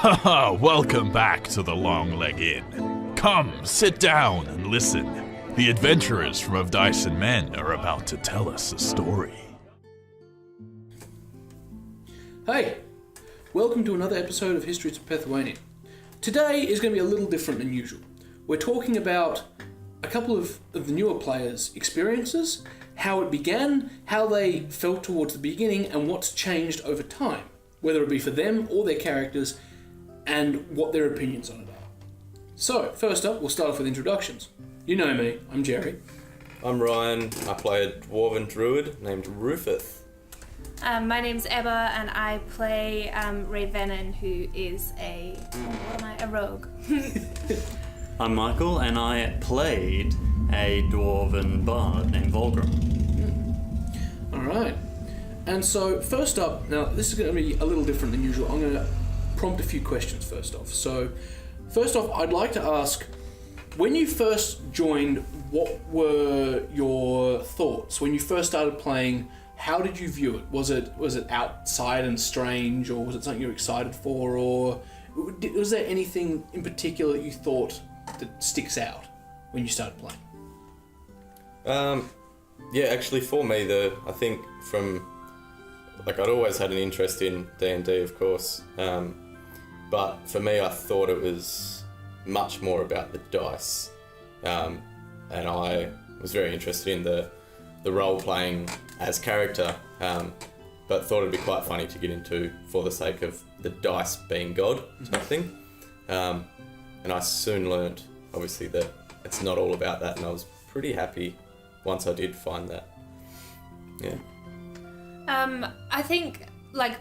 Welcome back to the Long Leg Inn. Come, sit down and listen. The adventurers from Of Dice and Men are about to tell us a story. Hey, welcome to another episode of Histories of Pethuania. Today is going to be a little different than usual. We're talking about a couple of the newer players' experiences, how it began, how they felt towards the beginning, and what's changed over time, whether it be for them or their characters, and what their opinions on it are. So, first up, we'll start off with introductions. You know me, I'm Jerry. I'm Ryan. I play a dwarven druid named Rufus. My name's Ebba, and I play Ray Venon, who is a rogue. I'm Michael, and I played a dwarven bard named Volgrim. Alright. And so, first up, now this is going to be a little different than usual. I'm going to prompt a few questions first off. So, first off, I'd like to ask, when you first joined, what were your thoughts? When you first started playing, how did you view it? Was it outside and strange, or was it something you were excited for, or was there anything in particular that you thought that sticks out when you started playing? Yeah, actually for me, I think I'd always had an interest in D&D, of course, but for me I thought it was much more about the dice, and I was very interested in the role-playing as character, but thought it'd be quite funny to get into for the sake of the dice being God, type thing. And I soon learnt, obviously, that it's not all about that, and I was pretty happy once I did find that. Yeah. I think,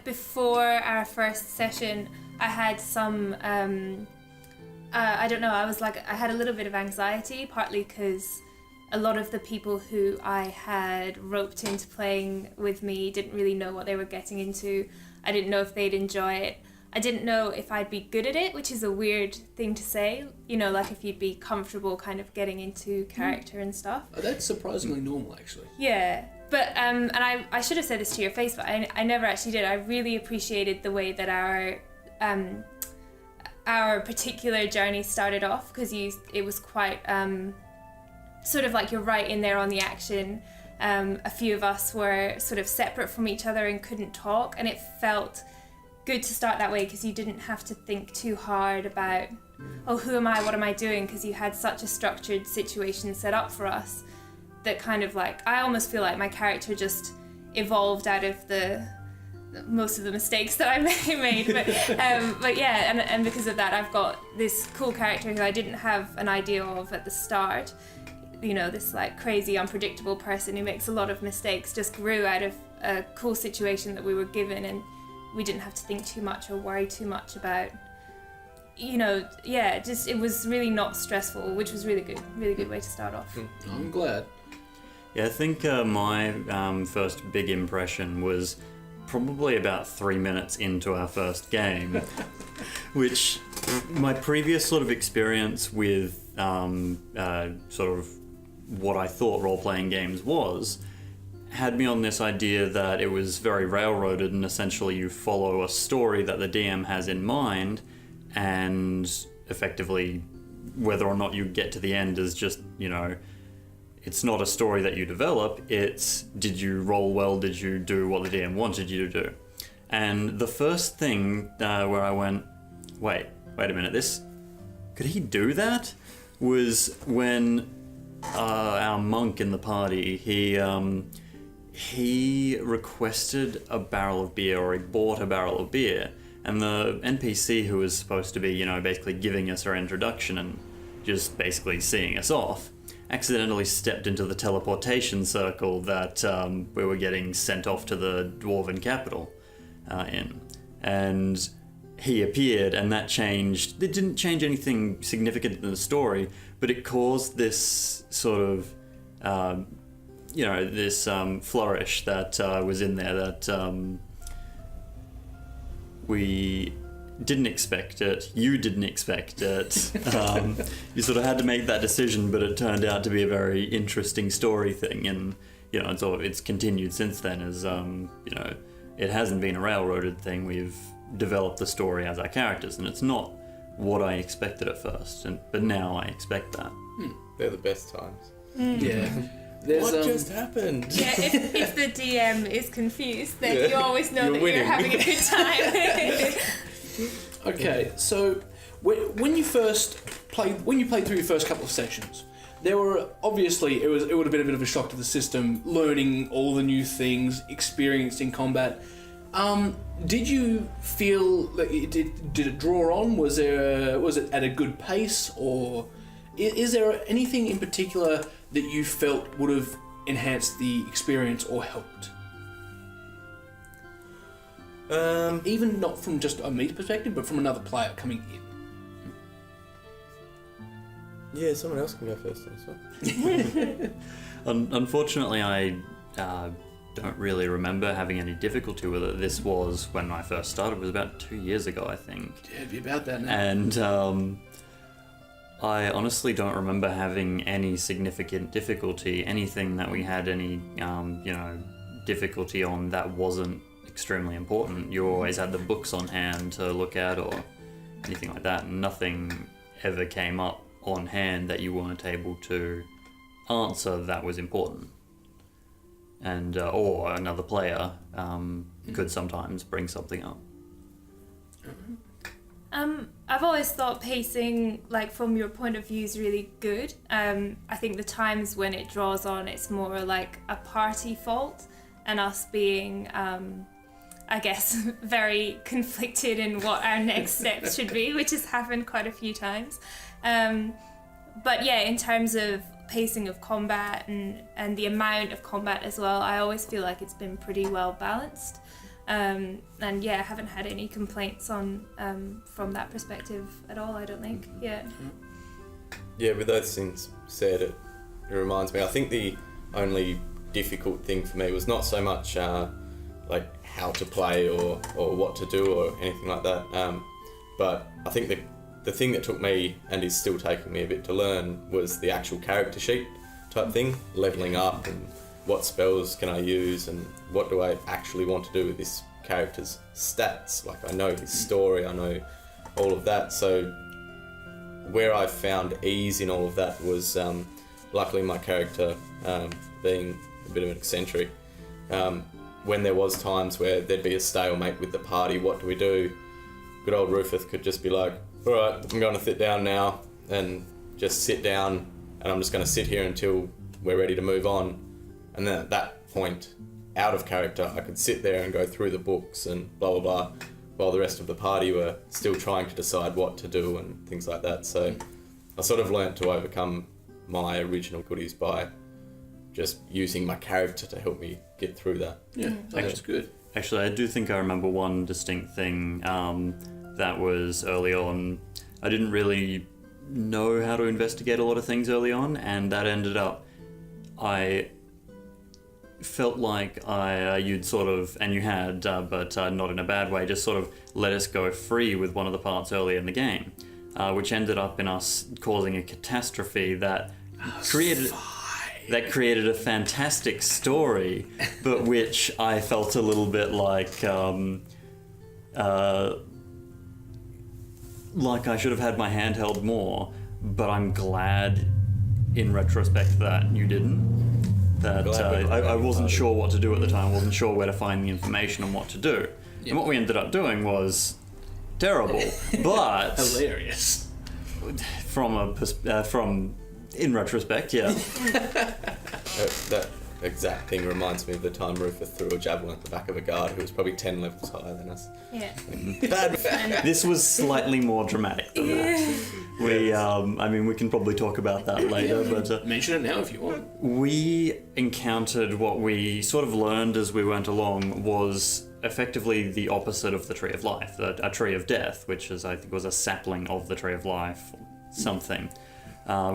before our first session, I had some, I don't know, I had a little bit of anxiety, partly because a lot of the people who I had roped into playing with me didn't really know what they were getting into. I didn't know if they'd enjoy it. I didn't know if I'd be good at it, which is a weird thing to say, if you'd be comfortable kind of getting into character and stuff. Oh, that's surprisingly normal, actually. Yeah, but, and I should have said this to your face, but I never actually did. I really appreciated the way that our particular journey started off, because it was quite, sort of like you're right in there on the action. A few of us were sort of separate from each other and couldn't talk, and it felt good to start that way because you didn't have to think too hard about, who am I, what am I doing, because you had such a structured situation set up for us that kind of I almost feel like my character just evolved out of most of the mistakes that I made, but yeah, and because of that I've got this cool character who I didn't have an idea of at the start. This crazy unpredictable person who makes a lot of mistakes just grew out of a cool situation that we were given, and we didn't have to think too much or worry too much about, it was really not stressful, which was really good way to start off. I'm glad. Yeah, I think my first big impression was probably about 3 minutes into our first game, which my previous sort of experience with sort of what I thought role-playing games had me on this idea that it was very railroaded, and essentially you follow a story that the DM has in mind, and effectively whether or not you get to the end is just, it's not a story that you develop, it's did you roll well, did you do what the DM wanted you to do. And the first thing where I went, wait a minute, could he do that? Was when our monk in the party, he requested a barrel of beer, or he bought a barrel of beer, and the NPC who was supposed to be, basically giving us our introduction and just basically seeing us off, accidentally stepped into the teleportation circle that we were getting sent off to the dwarven capital in. And he appeared, and that changed. It didn't change anything significant in the story, but it caused this sort of, this flourish that was in there that we didn't expect it. You didn't expect it. You sort of had to make that decision, but it turned out to be a very interesting story thing, and it's continued since then as it hasn't been a railroaded thing. We've develop the story as our characters, and it's not what I expected at first, but now I expect that. They're the best times. Yeah. There's, What just happened? Yeah, if the DM is confused, then you always know You're that winning. you're having a good time. Okay, so when you played through your first couple of sessions, there were obviously it would have been a bit of a shock to the system, learning all the new things, experiencing combat. Did you feel like did it draw on? Was it at a good pace, or is there anything in particular that you felt would have enhanced the experience or helped? Even not from just a me perspective, but from another player coming in. Yeah, someone else can go first on this one. Unfortunately, I don't really remember having any difficulty with it. This was when I first started. It was about 2 years ago, I think. Yeah, it'd be about that now. And I honestly don't remember having any significant difficulty. Anything that we had any, difficulty on that wasn't extremely important. You always had the books on hand to look at or anything like that. Nothing ever came up on hand that you weren't able to answer that was important. And or another player could sometimes bring something up. I've always thought pacing, like from your point of view, is really good. I think the times when it draws on, it's more like a party fault, and us being, I guess, very conflicted in what our next steps should be, which has happened quite a few times. But yeah, in terms of pacing of combat and the amount of combat as well, I always feel like it's been pretty well balanced. And yeah, I haven't had any complaints on from that perspective at all, I don't think. Yeah. Yeah, with those things said, it reminds me, I think the only difficult thing for me was not so much like how to play or what to do or anything like that, but I think the thing that took me, and is still taking me a bit to learn, was the actual character sheet type thing, leveling up and what spells can I use and what do I actually want to do with this character's stats. Like, I know his story, I know all of that, so where I found ease in all of that was luckily my character being a bit of an eccentric. When there was times where there'd be a stalemate with the party, what do we do? Good old Rufus could just be like, alright, I'm going to sit down now, and just sit down, and I'm just going to sit here until we're ready to move on. And then at that point, out of character, I could sit there and go through the books and blah blah blah, while the rest of the party were still trying to decide what to do and things like that. So I sort of learnt to overcome my original goodies by just using my character to help me get through that. Yeah, that's good. Actually, I do think I remember one distinct thing that was early on. I didn't really know how to investigate a lot of things early on, and that ended up, I felt like you'd sort of, and you had, but not in a bad way, just sort of let us go free with one of the parts early in the game, which ended up in us causing a catastrophe that created a fantastic story, but which I felt a little bit like I should have had my hand held more, but I'm glad in retrospect that you didn't. That I wasn't sure what to do at the time, I wasn't sure where to find the information on what to do. Yeah. And what we ended up doing was terrible, but hilarious. From in retrospect, yeah. That exact thing reminds me of the time Rufus threw a javelin at the back of a guard who was probably 10 levels higher than us. Yeah. This was slightly more dramatic than that. We can probably talk about that later, but mention it now if you want. We encountered what we sort of learned as we went along was effectively the opposite of the Tree of Life, a Tree of Death, which is, I think, was a sapling of the Tree of Life, something.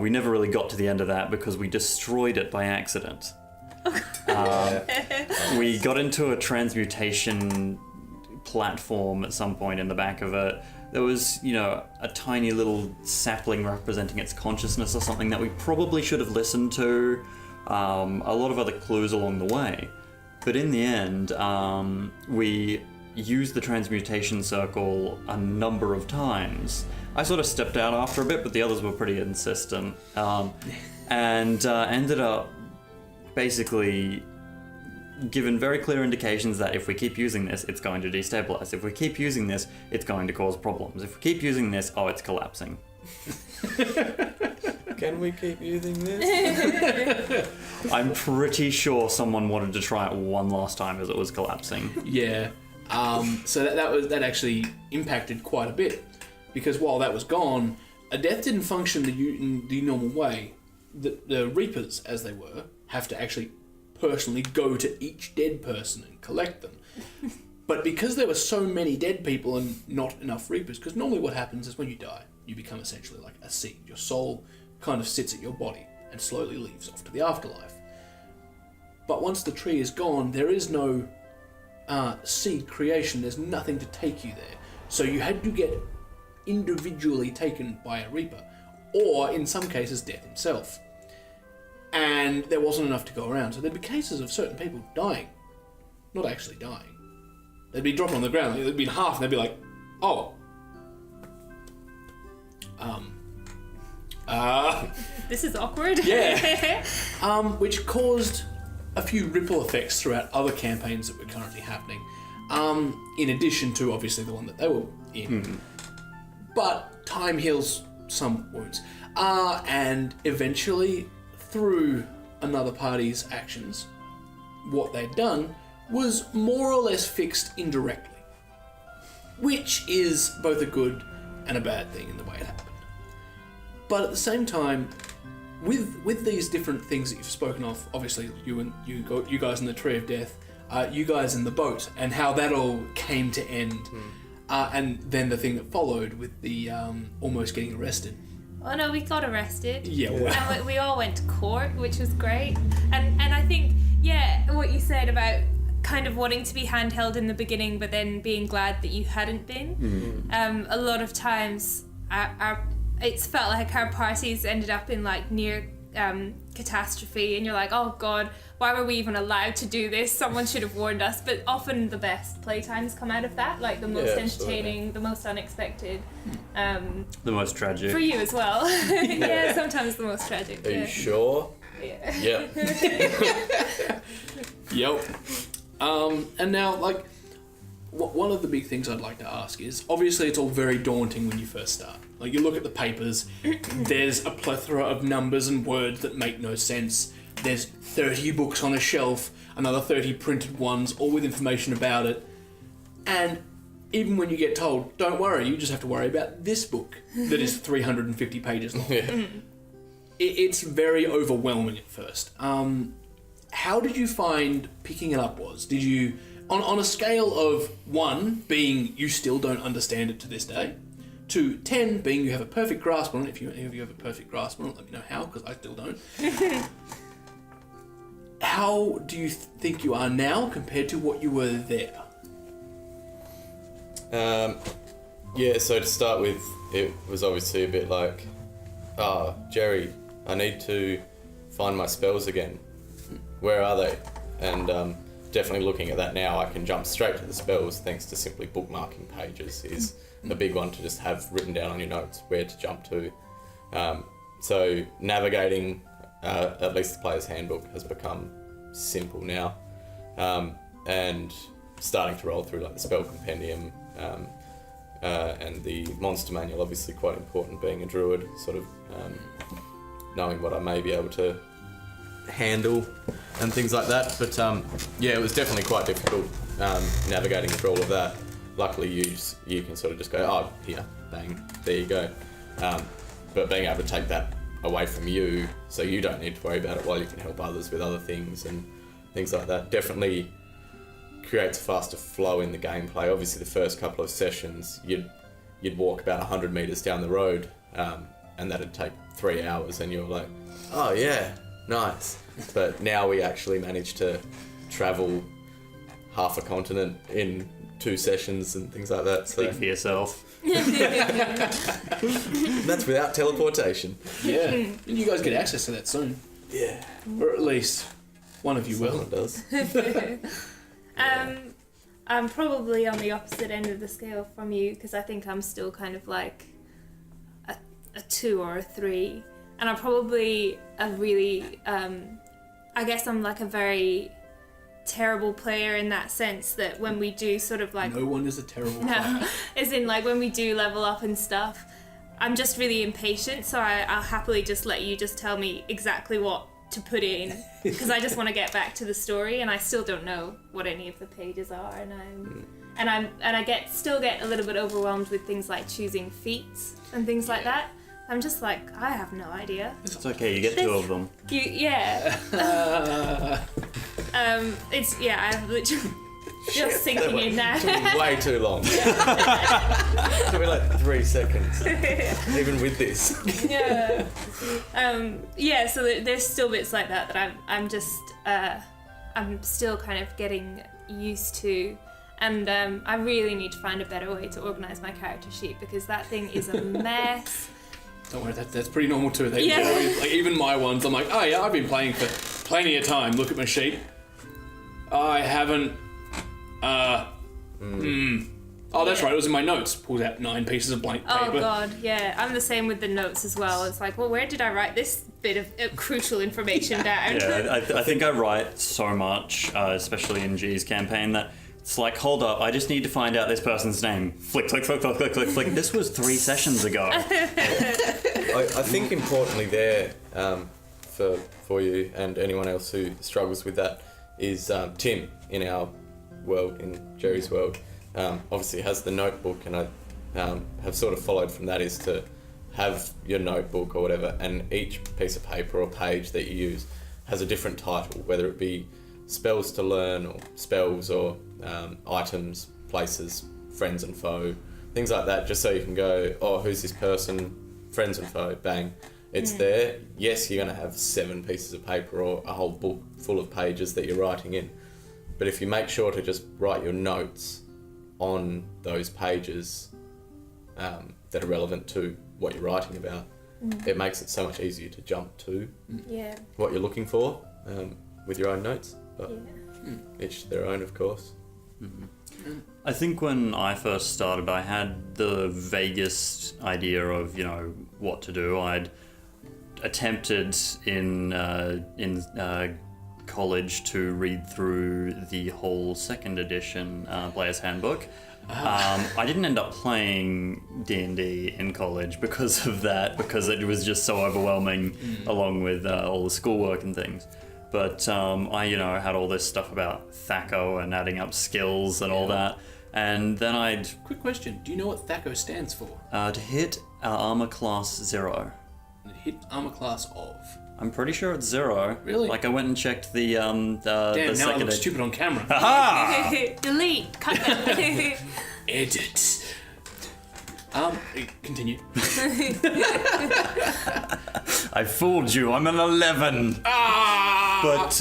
We never really got to the end of that because we destroyed it by accident. We got into a transmutation platform at some point in the back of it. There was, a tiny little sapling representing its consciousness or something that we probably should have listened to. A lot of other clues along the way. But in the end, we used the transmutation circle a number of times. I sort of stepped out after a bit, but the others were pretty insistent, and ended up basically given very clear indications that if we keep using this, it's going to destabilize. If we keep using this, it's going to cause problems. If we keep using this, oh, it's collapsing. Can we keep using this? I'm pretty sure someone wanted to try it one last time as it was collapsing. Yeah. So that actually impacted quite a bit, because while that was gone, a death didn't function in the normal way. The Reapers, as they were, have to actually personally go to each dead person and collect them. But because there were so many dead people and not enough Reapers, because normally what happens is when you die, you become essentially like a seed. Your soul kind of sits at your body and slowly leaves off to the afterlife. But once the tree is gone, there is no seed creation. There's nothing to take you there. So you had to get individually taken by a Reaper, or in some cases death himself. And there wasn't enough to go around. So there'd be cases of certain people dying, not actually dying. They'd be dropping on the ground, they'd be in half, and they'd be like, oh. This is awkward. Yeah. Which caused a few ripple effects throughout other campaigns that were currently happening. In addition to, obviously, the one that they were in. But time heals some wounds. And eventually, through another party's actions, what they'd done was more or less fixed indirectly, which is both a good and a bad thing in the way it happened. But at the same time, with these different things that you've spoken of, obviously you guys in the Tree of Death, you guys in the boat, and how that all came to end, and then the thing that followed with the almost getting arrested. Oh no, we got arrested. Yeah, wow. And we all went to court, which was great. And I think, yeah, what you said about kind of wanting to be handheld in the beginning, but then being glad that you hadn't been. A lot of times, it's felt like our parties ended up in like near catastrophe, and you're like, oh god, why were we even allowed to do this? Someone should have warned us. But often the best playtimes come out of that, like the most entertaining, the most unexpected, the most tragic. for you as well. Yeah, sometimes the most tragic. Are you sure? Yeah. Yeah. Yep. And now, like, one of the big things I'd like to ask is, obviously it's all very daunting when you first start. Like, you look at the papers, there's a plethora of numbers and words that make no sense. There's 30 books on a shelf, another 30 printed ones, all with information about it. And even when you get told, don't worry, you just have to worry about this book that is 350 pages long. Yeah. It's very overwhelming at first. How did you find picking it up was? Did you, on a scale of 1 being you still don't understand it to this day, to 10 being you have a perfect grasp on it, if you have a perfect grasp on it, let me know how, because I still don't. How do you think you are now compared to what you were there? Yeah, so to start with, it was obviously a bit like, Jerry, I need to find my spells again. Where are they? And definitely looking at that now, I can jump straight to the spells thanks to simply bookmarking pages is a big one to just have written down on your notes where to jump to. So navigating, at least the player's handbook, has become simple now. And starting to roll through like the spell compendium and the monster manual, obviously quite important being a druid, sort of knowing what I may be able to handle and things like that. But yeah, it was definitely quite difficult navigating through all of that. Luckily you can sort of just go, oh, here, bang, there you go. But being able to take that away from you, so you don't need to worry about it while you can help others with other things and things like that, definitely creates a faster flow in the gameplay. Obviously the first couple of sessions you'd walk about 100 meters down the road, and that'd take 3 hours, and you're like, oh yeah, nice. But now we actually managed to travel half a continent in 2 sessions and things like that. Speak for yourself. That's without teleportation. Yeah. And you guys get access to that soon. Yeah. Or at least one of you will. Someone does. I'm probably on the opposite end of the scale from you, because I think I'm still kind of like a 2 or a 3, and I'm probably a really I guess I'm like a very terrible player in that sense, that when we do sort of like No one is a terrible player. as in like when we do level up and stuff, I'm just really impatient, so I'll happily just let you just tell me exactly what to put in, because I just want to get back to the story, and I still don't know what any of the pages are, and I still get a little bit overwhelmed with things like choosing feats and things like that. I'm just like, I have no idea. It's okay, you get 2 of them. I'm literally just sinking in now. Way too long. It took me like 3 seconds, even with this. So there's still bits like that I'm still kind of getting used to, and I really need to find a better way to organise my character sheet, because that thing is a mess. Don't worry, that's pretty normal too. Yeah. Like, even my ones, I'm like, oh yeah, I've been playing for plenty of time. Look at my sheet. I haven't. Oh, that's right. It was in my notes. Pulled out 9 pieces of blank paper. Oh god, yeah. I'm the same with the notes as well. It's like, well, where did I write this bit of crucial information down? Yeah, I think I write so much, especially in G's campaign, that it's like, hold up, I just need to find out this person's name. Flick, flick, flick, flick, flick, flick, flick. This was 3 sessions ago. I think importantly there, for you and anyone else who struggles with that, is Tim in our world, in Jerry's world, obviously has the notebook, and I have sort of followed from that is to have your notebook or whatever, and each piece of paper or page that you use has a different title, whether it be spells to learn or spells or items, places, friends and foe, things like that, just so you can go, oh, who's this person, friends and foe, bang, it's there. Yes, you're going to have 7 pieces of paper or a whole book full of pages that you're writing in, but if you make sure to just write your notes on those pages that are relevant to what you're writing about, it makes it so much easier to jump to what you're looking for with your own notes, but each to their own, of course. I think when I first started, I had the vaguest idea of, what to do. I'd attempted in college to read through the whole 2nd edition Player's Handbook. I didn't end up playing D&D in college because of that, because it was just so overwhelming along with all the schoolwork and things. But I, had all this stuff about THACO and adding up skills and all that. And then I'd... Quick question, do you know what THACO stands for? To hit armor class 0. Hit armor class of? I'm pretty sure it's 0. Really? Like I went and checked the Damn, now I look second... stupid on camera. Aha! Delete. Cut that. Edit. Continue. I fooled you. I'm an 11. But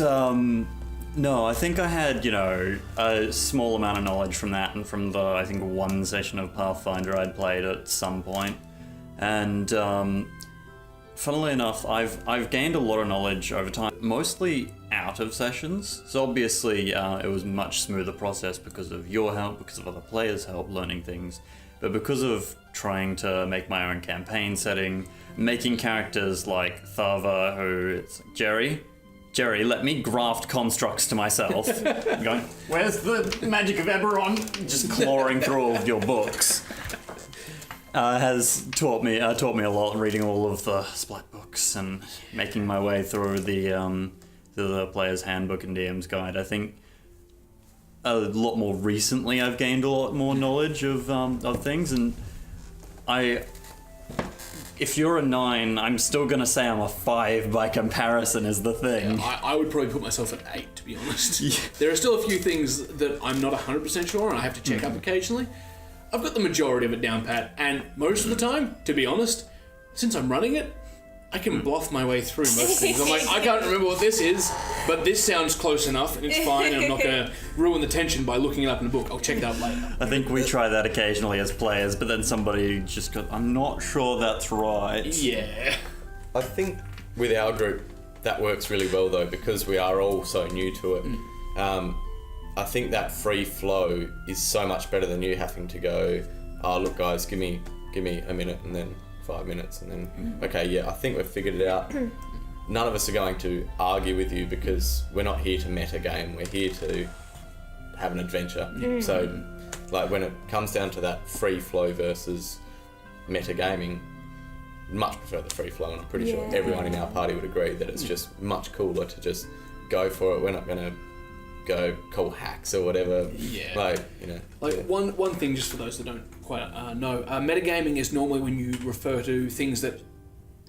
no, I think I had a small amount of knowledge from that, and from the I think 1 session of Pathfinder I'd played at some point. And funnily enough, I've gained a lot of knowledge over time, mostly out of sessions. So obviously it was a much smoother process because of your help, because of other players' help learning things. But because of trying to make my own campaign setting, making characters like Thava, who it's Jerry, let me graft constructs to myself. Going, where's the magic of Eberron? Just clawing through all of your books. Has taught me a lot, reading all of the Splat books and making my way through the Player's Handbook and DM's Guide. I think a lot more recently I've gained a lot more knowledge of things, and if you're a 9, I'm still gonna say I'm a 5 by comparison is the thing. Yeah, I would probably put myself at 8, to be honest. There are still a few things that I'm not 100% sure and I have to check up occasionally. I've got the majority of it down pat, and most of the time, to be honest, since I'm running it, I can bluff my way through most things. I'm like, I can't remember what this is, but this sounds close enough, and it's fine, and I'm not going to ruin the tension by looking it up in a book. I'll check it out later. I think we try that occasionally as players, but then somebody just goes, I'm not sure that's right. Yeah. I think with our group, that works really well, though, because we are all so new to it. I think that free flow is so much better than you having to go, oh look guys, give me a minute and then 5 minutes and then okay, yeah, I think we've figured it out. None of us are going to argue with you because we're not here to meta game, we're here to have an adventure. So like when it comes down to that free flow versus meta gaming, much prefer the free flow, and I'm pretty sure everyone in our party would agree that it's just much cooler to just go for it. We're not going to go call hacks or whatever. One thing, just for those that don't quite know, metagaming is normally when you refer to things that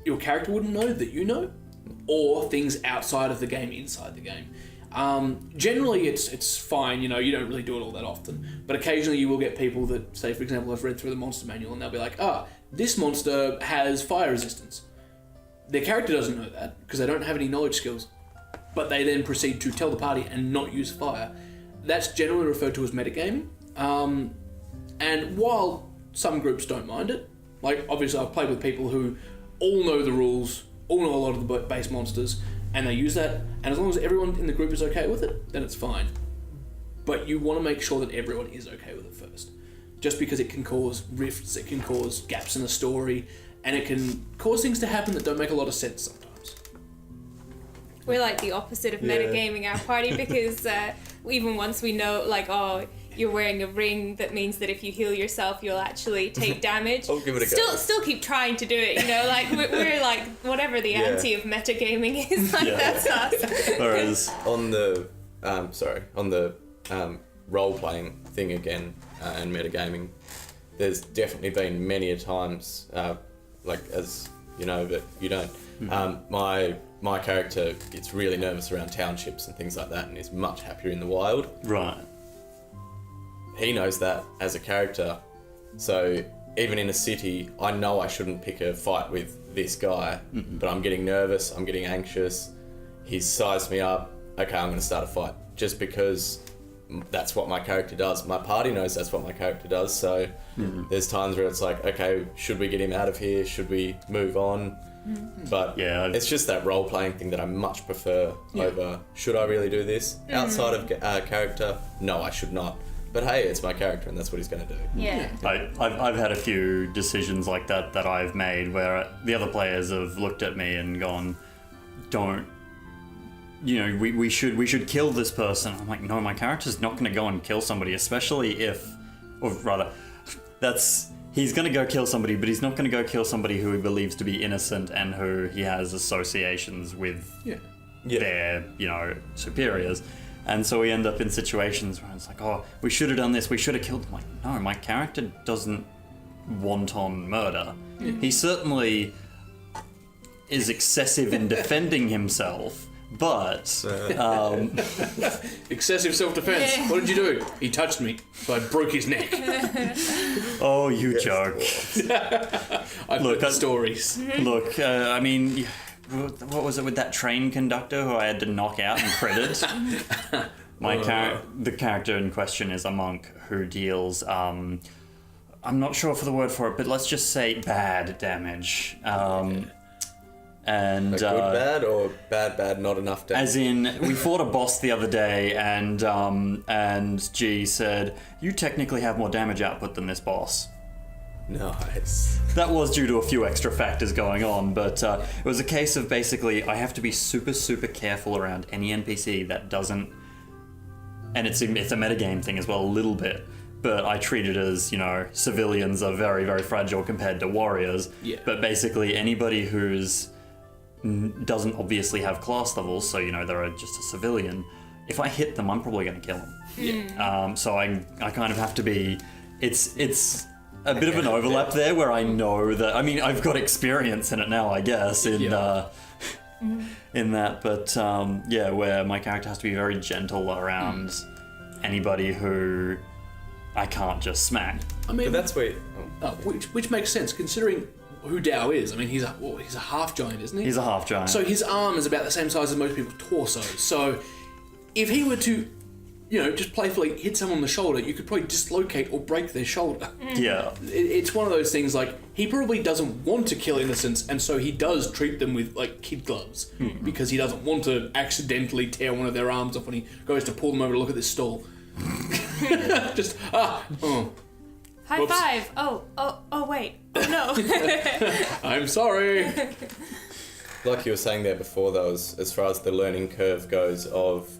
your character wouldn't know that you know, or things outside of the game, inside the game. Generally it's fine, you don't really do it all that often, but occasionally you will get people that say, for example, I've read through the monster manual and they'll be like, this monster has fire resistance. Their character doesn't know that because they don't have any knowledge skills, but they then proceed to tell the party and not use fire. That's generally referred to as metagaming. And while some groups don't mind it, like obviously I've played with people who all know the rules, all know a lot of the base monsters, and they use that, and as long as everyone in the group is okay with it, then it's fine. But you want to make sure that everyone is okay with it first. Just because it can cause rifts, it can cause gaps in the story, and it can cause things to happen that don't make a lot of sense sometimes. We're like the opposite of metagaming our party because even once we know, like, oh, you're wearing a ring that means that if you heal yourself, you'll actually take damage. I'll give it a go. Still keep trying to do it, like we're like whatever the anti of metagaming is, like that's us. Whereas on the role-playing thing again and metagaming, there's definitely been many a times, like as you know, but you don't. My character gets really nervous around townships and things like that, and is much happier in the wild. right. He knows that as a character, so even in a city, I know I shouldn't pick a fight with this guy, but I'm getting nervous, I'm getting anxious. He's sized me up. Okay, I'm going to start a fight just because that's what my character does. My party knows that's what my character does, so there's times where it's like, okay, should we get him out of here? Should we move on? But it's just that role-playing thing that I much prefer over, should I really do this? Outside of character, no, I should not. But hey, it's my character and that's what he's going to do. Yeah. I've had a few decisions like that I've made where the other players have looked at me and gone, don't, we should kill this person. I'm like, no, my character's not going to go and kill somebody, especially if, or rather, he's going to go kill somebody, but he's not going to go kill somebody who he believes to be innocent and who he has associations with their, superiors. And so we end up in situations where it's like, oh, we should have done this, we should have killed them. Like, no, my character doesn't wanton murder. He certainly is excessive in defending himself, but... Excessive self-defense. Yeah. What did you do? He touched me, so I broke his neck. Oh, you joke. I've heard stories. Look, I mean... What was it with that train conductor who I had to knock out and critted? The character in question is a monk who deals, I'm not sure for the word for it, but let's just say bad damage. And Good bad or bad, not enough damage? As in, we fought a boss the other day, and G said, "You technically have more damage output than this boss." Nice. That was due to a few extra factors going on, but it was a case of basically I have to be super, super careful around any NPC that doesn't... And it's a metagame thing as well, a little bit, but I treat it as, civilians are very, very fragile compared to warriors. Yeah. But basically anybody who's doesn't obviously have class levels, so, they're just a civilian, if I hit them, I'm probably going to kill them. Yeah. So I kind of have to be... It's a bit of an overlap there where I know that... I mean, I've got experience in it now, I guess, in that. But, where my character has to be very gentle around anybody who I can't just smack. I mean, But that's where... which makes sense, considering who Dao is. I mean, he's a half giant, isn't he? He's a half giant. So his arm is about the same size as most people's torso. So if he were to... just playfully hit someone on the shoulder, you could probably dislocate or break their shoulder. Yeah. It's one of those things, like, he probably doesn't want to kill innocents, and so he does treat them with, like, kid gloves, because he doesn't want to accidentally tear one of their arms off when he goes to pull them over to look at this stall. Just oh. High Whoops. five. Oh wait. Oh no. I'm sorry. Like you were saying there before, though, as far as the learning curve goes of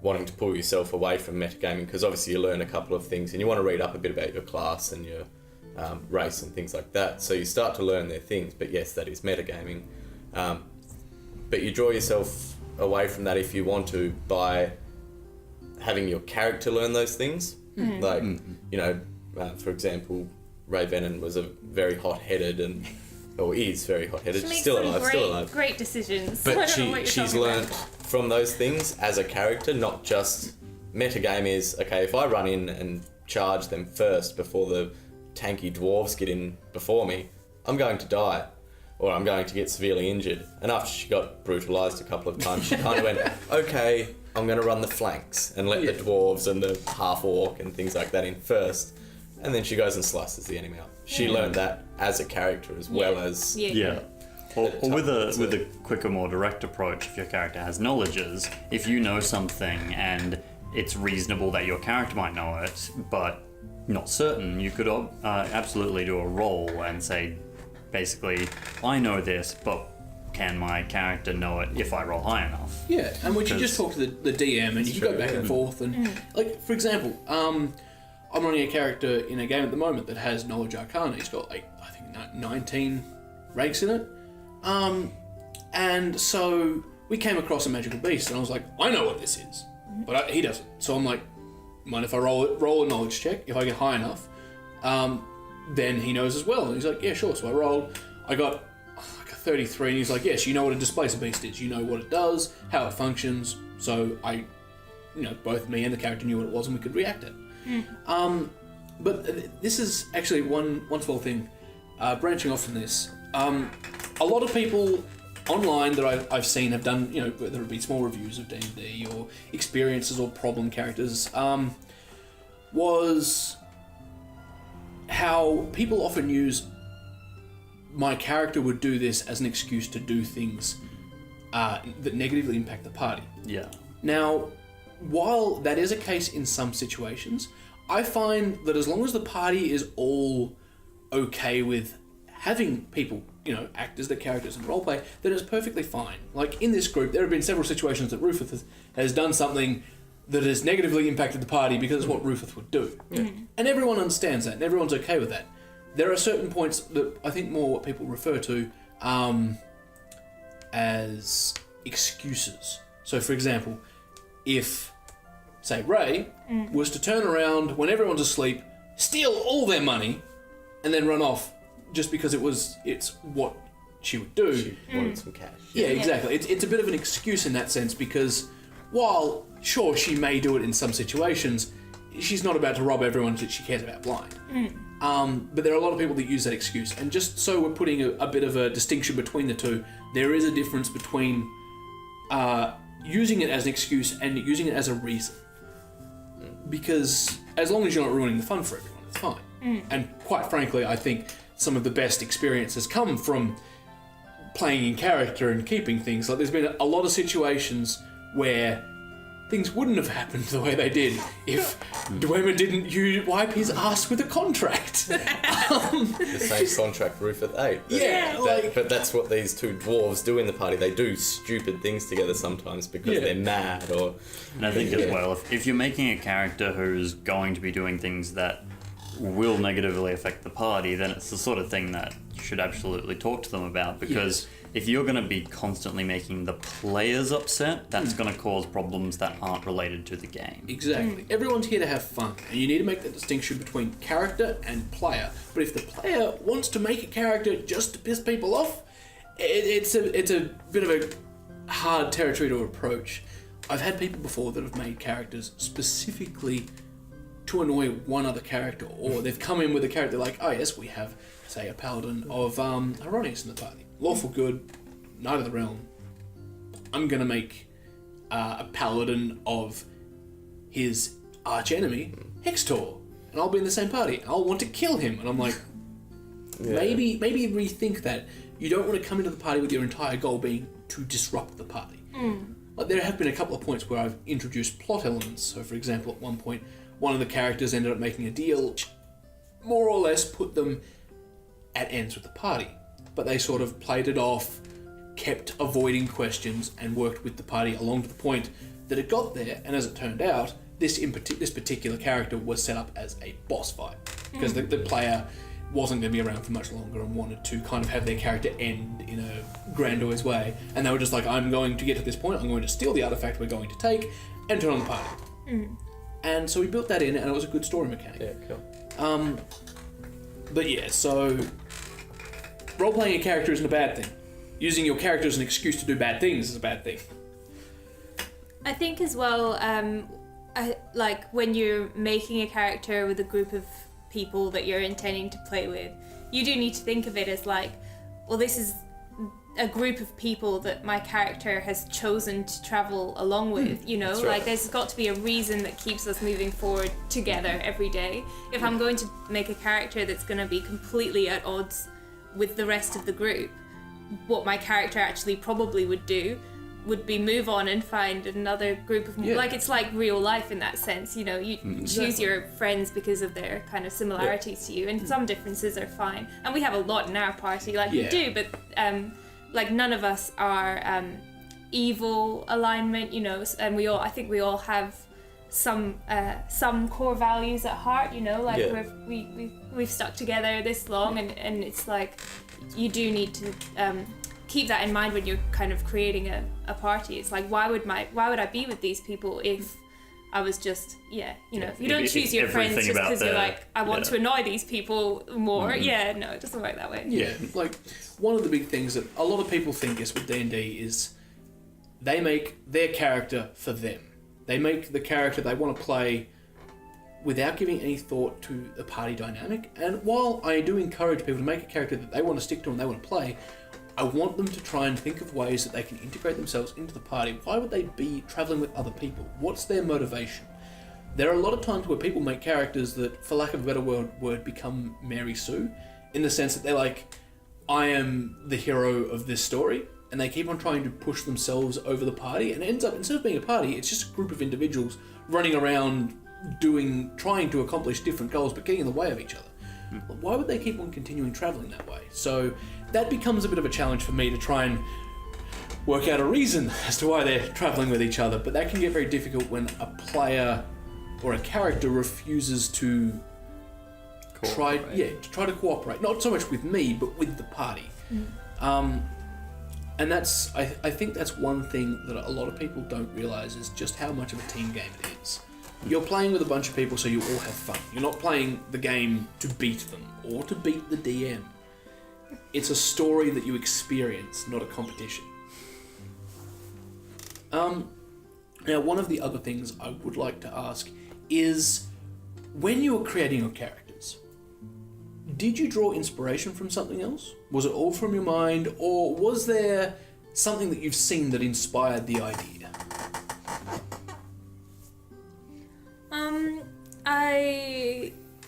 wanting to pull yourself away from metagaming, because obviously you learn a couple of things and you want to read up a bit about your class and your race and things like that. So you start to learn their things, but yes, that is metagaming. But you draw yourself away from that if you want to by having your character learn those things. Like, you know, for example, Ray Venon was a very hot-headed is very hot-headed. She makes Still some alive. great decisions. But I don't know what you're she's talking learned about. from those things as a character, not just metagame is, okay, if I run in and charge them first before the tanky dwarves get in before me, I'm going to die. Or I'm going to get severely injured. And after she got brutalised a couple of times, she kind of went, okay, I'm going to run the flanks and let the dwarves and the half-orc and things like that in first. And then she goes and slices the enemy out. She learned that as a character as well as... Yeah. Or with a quicker, more direct approach, if your character has knowledges, if you know something and it's reasonable that your character might know it, but not certain, you could absolutely do a roll and say, basically, I know this, but can my character know it if I roll high enough? Yeah, and we should just talk to the DM and you can go back and forth. And like, for example, I'm running a character in a game at the moment that has Knowledge Arcana. He's got, like, I think 19 ranks in it. And so we came across a magical beast and I was like, I know what this is, but he doesn't. So I'm like, mind if I roll a knowledge check? If I get high enough, then he knows as well. And he's like, yeah, sure. So I rolled. I got like a 33, and he's like, yes, you know what a displacer beast is. You know what it does, how it functions. So both me and the character knew what it was, and we could react it. But this is actually one small thing. Branching off from this, a lot of people online that I've seen have done, whether it be small reviews of D&D or experiences or problem characters, was how people often use my character would do this as an excuse to do things that negatively impact the party. Yeah. Now, while that is a case in some situations, I find that as long as the party is all okay with having people, act as their characters and roleplay, then it's perfectly fine. Like, in this group, there have been several situations that Rufus has done something that has negatively impacted the party because it's what Rufus would do. Yeah. And everyone understands that, and everyone's okay with that. There are certain points that I think more what people refer to as excuses. So, for example, if, say, Ray was to turn around when everyone's asleep, steal all their money, and then run off just because it's what she would do. She wanted some cash. Yeah, exactly. It's a bit of an excuse in that sense because while, sure, she may do it in some situations, she's not about to rob everyone that she cares about blind. But there are a lot of people that use that excuse. And just so we're putting a bit of a distinction between the two, there is a difference between using it as an excuse and using it as a reason. Because as long as you're not ruining the fun for everyone, it's fine. And quite frankly, I think some of the best experiences come from playing in character and keeping things. Like, there's been a lot of situations where things wouldn't have happened the way they did if Dwemer didn't wipe his ass with a contract. The same contract Rufus ate. But that's what these two dwarves do in the party. They do stupid things together sometimes because they're mad or... And I think as well, if you're making a character who's going to be doing things that will negatively affect the party, then it's the sort of thing that you should absolutely talk to them about, because if you're going to be constantly making the players upset, that's going to cause problems that aren't related to the game. Exactly. Everyone's here to have fun, and you need to make that distinction between character and player. But if the player wants to make a character just to piss people off, it's a bit of a hard territory to approach. I've had people before that have made characters specifically to annoy one other character, or they've come in with a character like, oh yes, we have, say, a paladin of Ironius in the party. Lawful good, Knight of the Realm. I'm going to make a paladin of his arch-enemy, Hextor, and I'll be in the same party, and I'll want to kill him. And I'm like, maybe rethink that. You don't want to come into the party with your entire goal being to disrupt the party. like there have been a couple of points where I've introduced plot elements. So, for example, at one point, one of the characters ended up making a deal, which more or less put them at ends with the party. But they sort of played it off, kept avoiding questions, and worked with the party along to the point that it got there. And as it turned out, this particular character was set up as a boss fight because the player wasn't going to be around for much longer and wanted to kind of have their character end in a grandiose way. And they were just like, I'm going to get to this point, I'm going to steal the artifact we're going to take and turn on the party. And so we built that in, and it was a good story mechanic. Yeah, cool. But yeah, so role-playing a character isn't a bad thing. Using your character as an excuse to do bad things is a bad thing. I think as well, like when you're making a character with a group of people that you're intending to play with, you do need to think of it as like, well, this is a group of people that my character has chosen to travel along with, you know? That's right. Like there's got to be a reason that keeps us moving forward together every day. If I'm going to make a character that's going to be completely at odds with the rest of the group, what my character actually probably would do would be move on and find another group of like it's like real life in that sense, you know, you choose your friends because of their kind of similarities to you, and some differences are fine, and we have a lot in our party, like we do, but like none of us are evil alignment, you know, and I think we all have some core values at heart, you know, like we've stuck together this long, and it's like you do need to keep that in mind when you're kind of creating a party. It's like, why would I be with these people if I was just, you know, you don't choose your friends just because you're like, I want to annoy these people more. No, it doesn't work that way. Yeah, like one of the big things that a lot of people think is with D&D is they make their character for them. They make the character they want to play without giving any thought to the party dynamic. And while I do encourage people to make a character that they want to stick to and they want to play, I want them to try and think of ways that they can integrate themselves into the party. Why would they be travelling with other people? What's their motivation? There are a lot of times where people make characters that, for lack of a better word, become Mary Sue, in the sense that they're like, I am the hero of this story, and they keep on trying to push themselves over the party, and it ends up, instead of being a party, it's just a group of individuals running around trying to accomplish different goals, but getting in the way of each other. Why would they keep on continuing travelling that way? So that becomes a bit of a challenge for me to try and work out a reason as to why they're travelling with each other, but that can get very difficult when a player or a character refuses to try to cooperate, not so much with me, but with the party. And that's, I think that's one thing that a lot of people don't realise is just how much of a team game it is. You're playing with a bunch of people so you all have fun. You're not playing the game to beat them or to beat the DM. It's a story that you experience, not a competition. Now, one of the other things I would like to ask is, when you were creating your characters, did you draw inspiration from something else? Was it all from your mind, or was there something that you've seen that inspired the idea?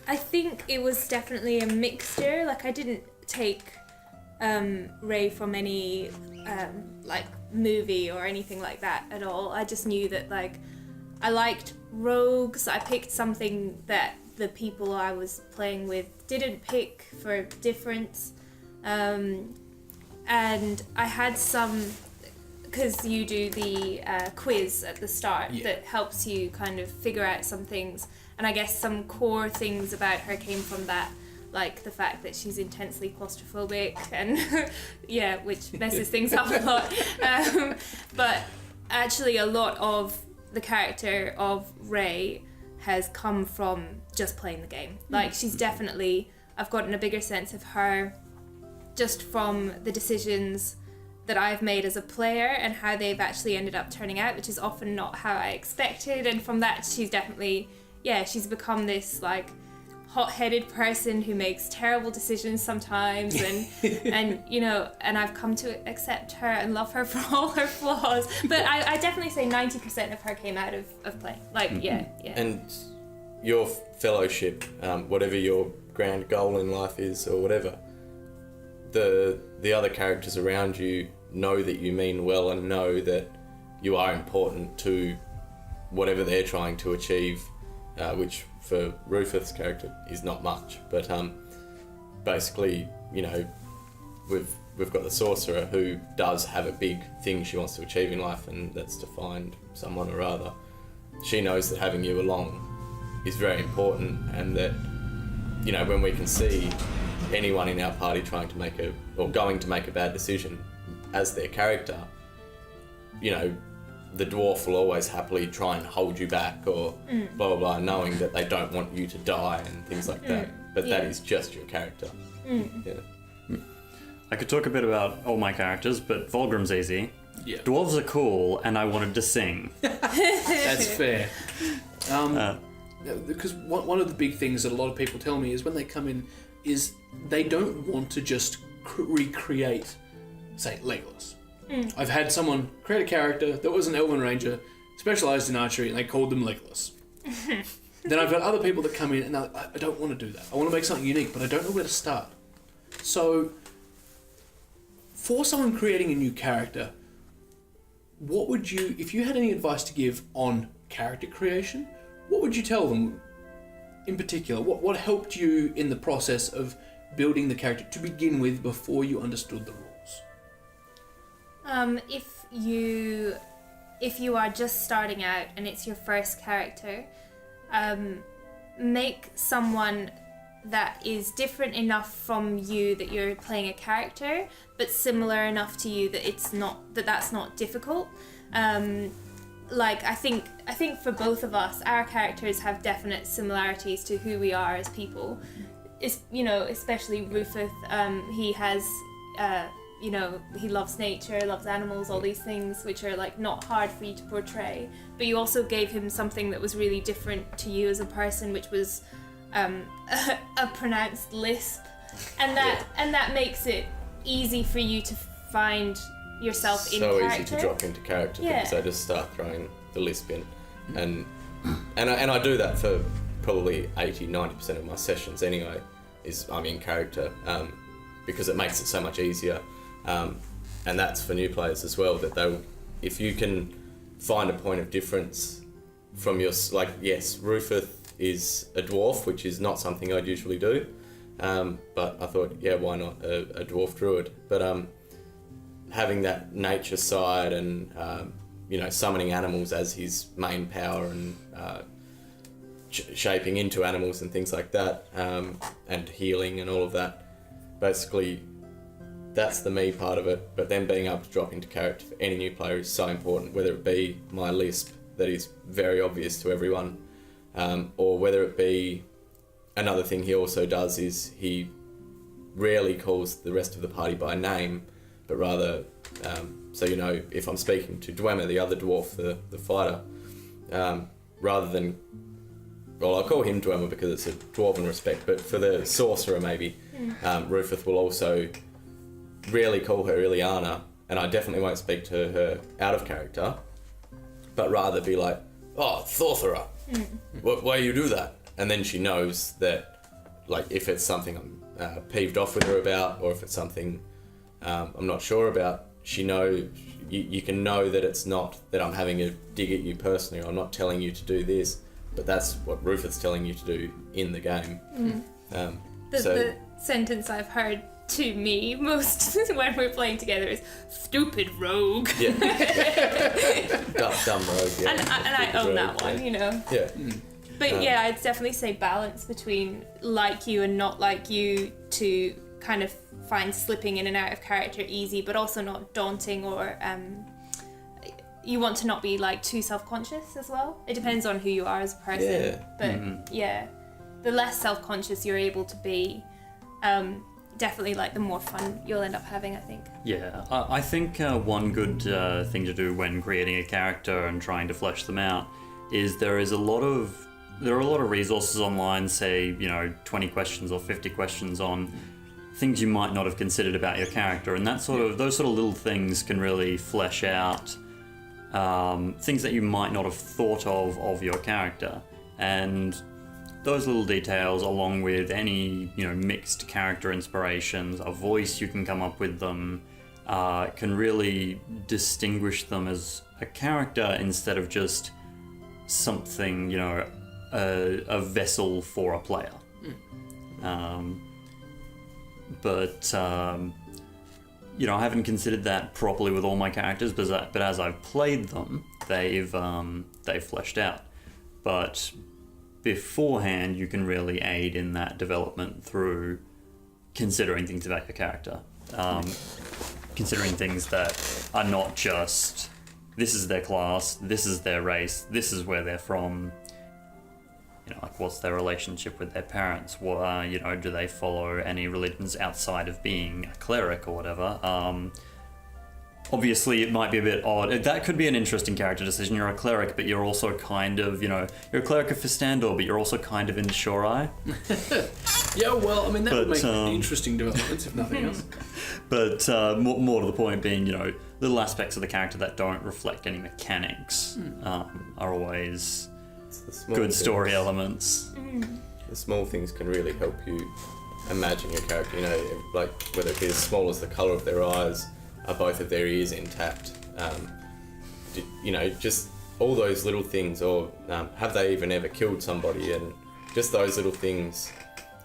I think it was definitely a mixture. Like, I didn't take Ray from any like movie or anything like that at all. I just knew that, like, I liked rogues. I picked something that the people I was playing with didn't pick for difference, and I had some, because you do the quiz at the start that helps you kind of figure out some things, and I guess some core things about her came from that, like the fact that she's intensely claustrophobic and which messes things up a lot, but actually a lot of the character of Ray has come from just playing the game. Like, she's definitely, I've gotten a bigger sense of her just from the decisions that I've made as a player and how they've actually ended up turning out, which is often not how I expected. And from that, she's definitely, she's become this, like, hot-headed person who makes terrible decisions sometimes, and you know, and I've come to accept her and love her for all her flaws. But I definitely say 90% of her came out of playing. Like, And your fellowship, whatever your grand goal in life is, or whatever, the other characters around you know that you mean well and know that you are important to whatever they're trying to achieve, which for Rufus' character is not much, but basically, you know, we've got the sorcerer who does have a big thing she wants to achieve in life, and that's to find someone or other. She knows that having you along is very important, and that, you know, when we can see anyone in our party trying to make going to make a bad decision as their character, you know, the dwarf will always happily try and hold you back or blah blah blah, knowing that they don't want you to die and things like that. But that is just your character. Yeah. I could talk a bit about all my characters, but Volgrim's easy. Yeah. Dwarves are cool, and I wanted to sing. That's fair. Because one of the big things that a lot of people tell me is when they come in is they don't want to just recreate, say, Legolas. I've had someone create a character that was an Elven Ranger, specialised in archery, and they called them Legolas. Then I've got other people that come in and I don't want to do that. I want to make something unique, but I don't know where to start. So, for someone creating a new character, what would you, if you had any advice to give on character creation, what would you tell them in particular? What helped you in the process of building the character to begin with before you understood the rules? If you are just starting out and it's your first character, make someone that is different enough from you that you're playing a character, but similar enough to you that that's not difficult. Like I think for both of us, our characters have definite similarities to who we are as people. Especially Rufus. He has, he loves nature, loves animals, all these things which are like not hard for you to portray. But you also gave him something that was really different to you as a person, which was a pronounced lisp, and that makes it easy for you to find yourself in character. So easy to drop into character because I just start throwing the lisp in, and I do that for probably 80-90% of my sessions anyway. Is I'm in character because it makes it so much easier, and that's for new players as well. That if you can find a point of difference from your yes, Rufus is a dwarf, which is not something I'd usually do, but I thought, why not a dwarf druid? But having that nature side and summoning animals as his main power and shaping into animals and things like that, and healing and all of that, basically that's the me part of it. But then being able to drop into character for any new player is so important, whether it be my lisp that is very obvious to everyone, or whether it be another thing he also does is he rarely calls the rest of the party by name, but rather, if I'm speaking to Dwemer, the other dwarf, the fighter, rather than, I'll call him Dwemer because it's a dwarven respect, but for the sorcerer maybe, Rufus will also rarely call her Ileana, and I definitely won't speak to her out of character, but rather be like, oh, sorcerer, why you do that? And then she knows that, if it's something I'm peeved off with her about, or if it's something I'm not sure about, she knows, you can know that it's not that I'm having a dig at you personally, or I'm not telling you to do this, but that's what Rufus is telling you to do in the game. The sentence I've heard to me most when we're playing together is "stupid rogue." Yeah. Dumb rogue. Yeah. And I own that one, Yeah. But I'd definitely say balance between like you and not like you, to kind of find slipping in and out of character easy, but also not daunting, or you want to not be too self-conscious as well. It depends on who you are as a person. But the less self-conscious you're able to be, definitely the more fun you'll end up having, I think. Yeah, I think one good thing to do when creating a character and trying to flesh them out is there are a lot of resources online, say 20 questions or 50 questions on things you might not have considered about your character, and those sort of little things can really flesh out things that you might not have thought of your character. And those little details, along with any mixed character inspirations, a voice you can come up with them, can really distinguish them as a character instead of just something, you know, a vessel for a player. You know, I haven't considered that properly with all my characters, but as I've played them, they've fleshed out. But beforehand, you can really aid in that development through considering things about your character, considering things that are not just this is their class, this is their race, this is where they're from. You know, like what's their relationship with their parents? What, you know, do they follow any religions outside of being a cleric or whatever? Obviously, it might be a bit odd. That could be an interesting character decision. You're a cleric, but you're also kind of, you know, you're a cleric of Fistandor, but you're also kind of into Shorai. Yeah, well, I mean, that would make interesting developments, if nothing else. But more to the point being, you know, little aspects of the character that don't reflect any mechanics are always good story elements. The small things can really help you imagine your character, you know, like whether it be as small as the colour of their eyes, are both of their ears intact, you know, just all those little things, or have they even ever killed somebody, and just those little things,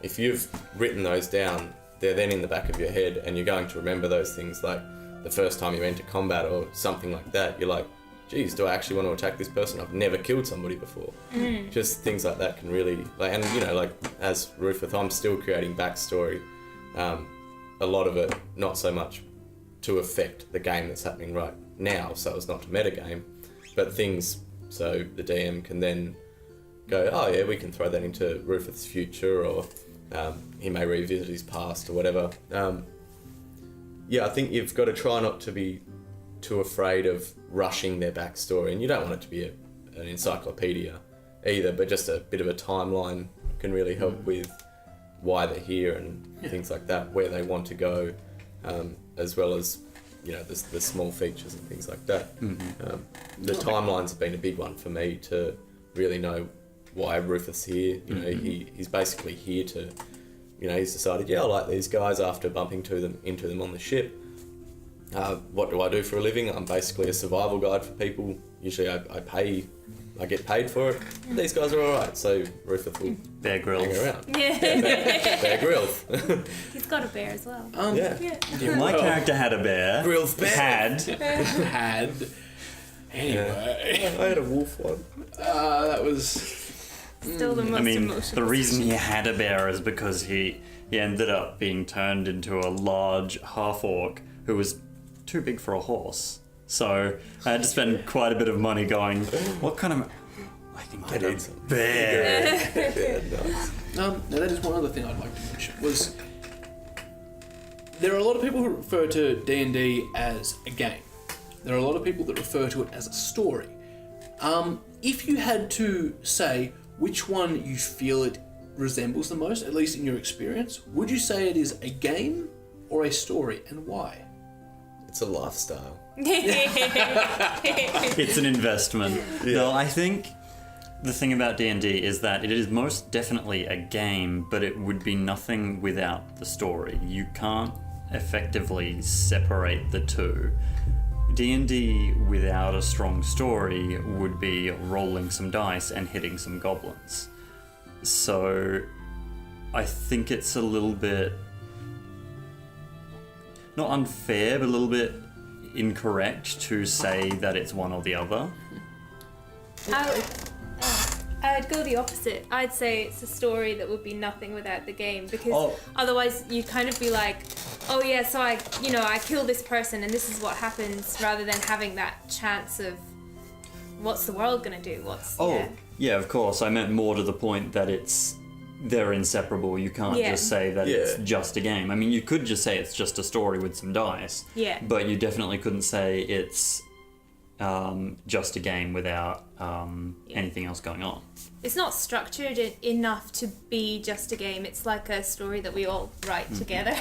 if you've written those down, they're then in the back of your head and you're going to remember those things, like the first time you enter combat or something like that, you're like, geez, do I actually want to attack this person? I've never killed somebody before. Just things like that can really, like, and you know, like as Rufus, I'm still creating backstory, a lot of it not so much to affect the game that's happening right now, so it's not a metagame, but things so the DM can then go, oh yeah, we can throw that into Rufus' future, or he may revisit his past or whatever. Yeah, I think you've got to try not to be too afraid of rushing their backstory, and you don't want it to be an encyclopedia either, but just a bit of a timeline can really help with why they're here and things like that, where they want to go, as well as, you know, the small features and things like that. The timelines have been a big one for me to really know why Rufus here. You know, he's basically here to, you know, he's decided, yeah, I like these guys after bumping into them on the ship. What do I do for a living? I'm basically a survival guide for people. Usually I get paid for it. These guys are alright, so Rufus will Bear Grylls. hang around. Yeah. Bear Grylls. He's got a bear as well. My character had a bear. Grylls bear. Had. Anyway. I had a wolf one. That was... Still the most I mean, emotional. the reason he had a bear is because he ended up being turned into a large half-orc who was too big for a horse. So I had to spend quite a bit of money going, what kind of... I can get a bear. Yeah, nice. Now that is one other thing I'd like to mention, was there are a lot of people who refer to D&D as a game. There are a lot of people that refer to it as a story. If you had to say which one you feel it resembles the most, at least in your experience, would you say it is a game or a story, and why? It's a lifestyle. It's an investment. Yeah. No, I think the thing about D&D is that it is most definitely a game, but it would be nothing without the story. You can't effectively separate the two. D&D without a strong story would be rolling some dice and hitting some goblins. So I think it's a little bit, not unfair, but a little bit incorrect to say that it's one or the other. I'd go the opposite. I'd say it's a story that would be nothing without the game, because otherwise you'd kind of be like, oh yeah, so I kill this person and this is what happens, rather than having that chance of what's the world gonna do? Yeah, of course. I meant more to the point that they're inseparable. You can't just say that it's just a game. I mean, you could just say it's just a story with some dice. Yeah. But you definitely couldn't say it's just a game without anything else going on. It's not structured enough to be just a game. It's like a story that we all write together,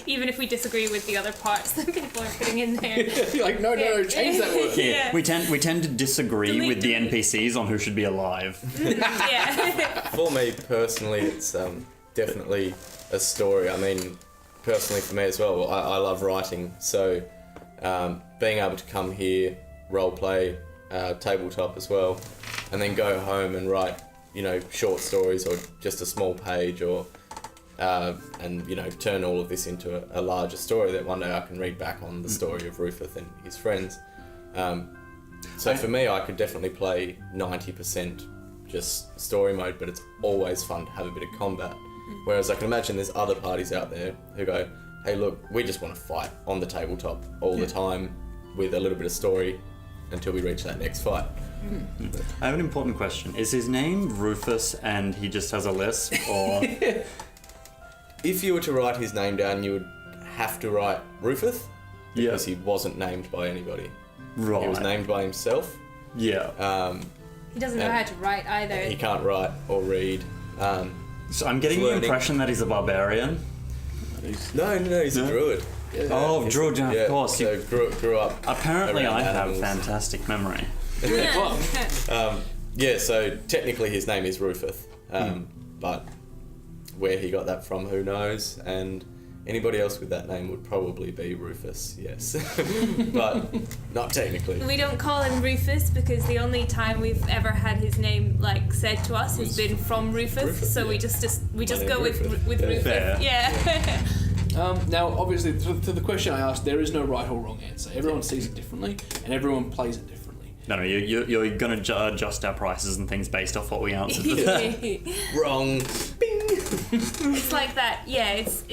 even if we disagree with the other parts that people are putting in there. You're like, no, change that word. Yeah. We tend to disagree with the NPCs on who should be alive. Yeah. For me personally, it's definitely a story. I mean, personally for me as well, I love writing, so being able to come here, role play, tabletop as well, and then go home and write, short stories or just a small page and turn all of this into a larger story that one day I can read back on the story of Rufus and his friends. So for me, I could definitely play 90% just story mode, but it's always fun to have a bit of combat. Whereas I can imagine there's other parties out there who go, hey look, we just want to fight on the tabletop all the time with a little bit of story until we reach that next fight. I have an important question. Is his name Rufus and he just has a lisp, or...? If you were to write his name down, you would have to write Rufus, because he wasn't named by anybody. Right. He was named by himself. Yeah. He doesn't know how to write either. He can't write or read. So I'm getting the impression that he's a barbarian. No, he's a druid. Oh, druid, of course. So grew up. Apparently, around I have animals. fantastic memory. So technically his name is Rufus, but where he got that from, who knows? And anybody else with that name would probably be Rufus, yes, but not technically. We don't call him Rufus because the only time we've ever had his name said to us has been from Rufus, so we just go with Rufus. Fair. Yeah. Now, obviously, to the question I asked, there is no right or wrong answer. Everyone sees it differently, and everyone plays it differently. No, you're going to adjust our prices and things based off what we answered to that. Wrong. Bing. It's like that. Yeah, it's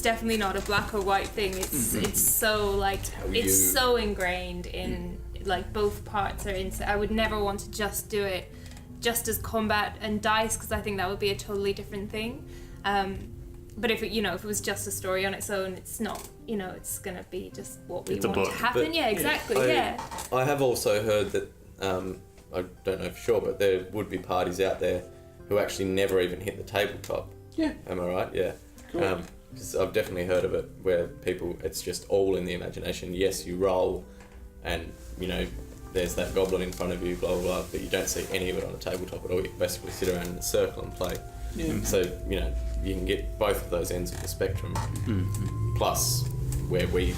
definitely not a black or white thing. It's so so ingrained in both parts are in. I would never want to just do it just as combat and dice, because I think that would be a totally different thing. But if it was just a story on its own, it's not. It's gonna be just what we It's a want book. to happen. But Yeah, exactly. I have also heard that, I don't know for sure, but there would be parties out there who actually never even hit the tabletop. Yeah. Am I right? Yeah. Cool. 'Cause I've definitely heard of it where it's just all in the imagination. Yes, you roll and, there's that goblin in front of you, blah, blah, blah, but you don't see any of it on the tabletop at all. You basically sit around in a circle and play. Yeah. So, you can get both of those ends of the spectrum. Plus where we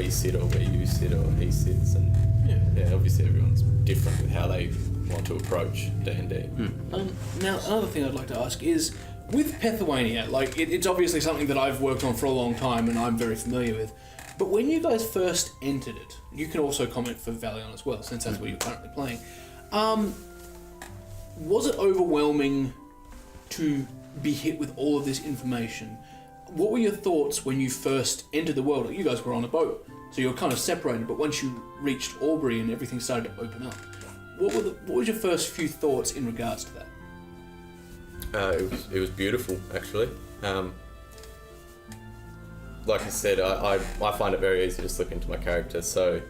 sit or where you sit or he sits, and obviously everyone's different with how they want to approach D&D. Now, another thing I'd like to ask is, with Pethuania, it's obviously something that I've worked on for a long time and I'm very familiar with, but when you guys first entered it, you can also comment for Valion as well, since that's what you're currently playing, was it overwhelming to be hit with all of this information? What were your thoughts when you first entered the world? You guys were on a boat, so you were kind of separated, but once you reached Aubrey and everything started to open up, what was your first few thoughts in regards to that? It was beautiful, actually. Like I said, I find it very easy to slip into my character. So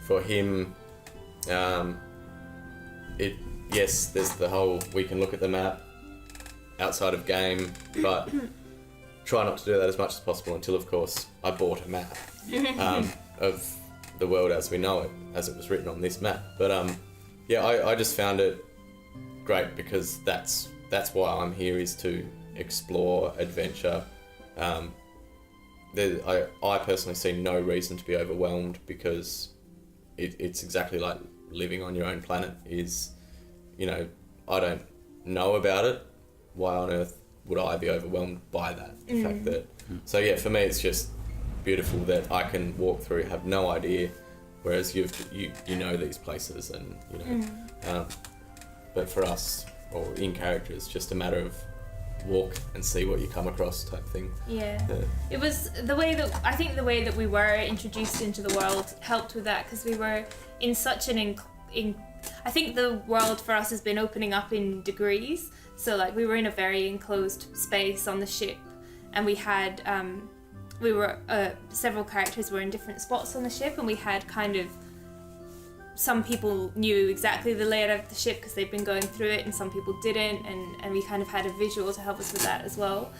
for him, yes, there's the whole, we can look at the map outside of game, but try not to do that as much as possible until, of course, I bought a map of the world as we know it, as it was written on this map. But I just found it great because that's why I'm here, is to explore, adventure. I personally see no reason to be overwhelmed, because it's exactly like living on your own planet. I don't know about it. Why on earth would I be overwhelmed by that? The fact that, so yeah, for me it's just beautiful that I can walk through, have no idea, whereas you know these places, and but for us, or in character, it's just a matter of walk and see what you come across type thing. Yeah. It was the way that we were introduced into the world helped with that, because we were in such an I think the world for us has been opening up in degrees. So we were in a very enclosed space on the ship, and we had several characters were in different spots on the ship, and we had kind of, some people knew exactly the layout of the ship because they'd been going through it, and some people didn't, and we kind of had a visual to help us with that as well.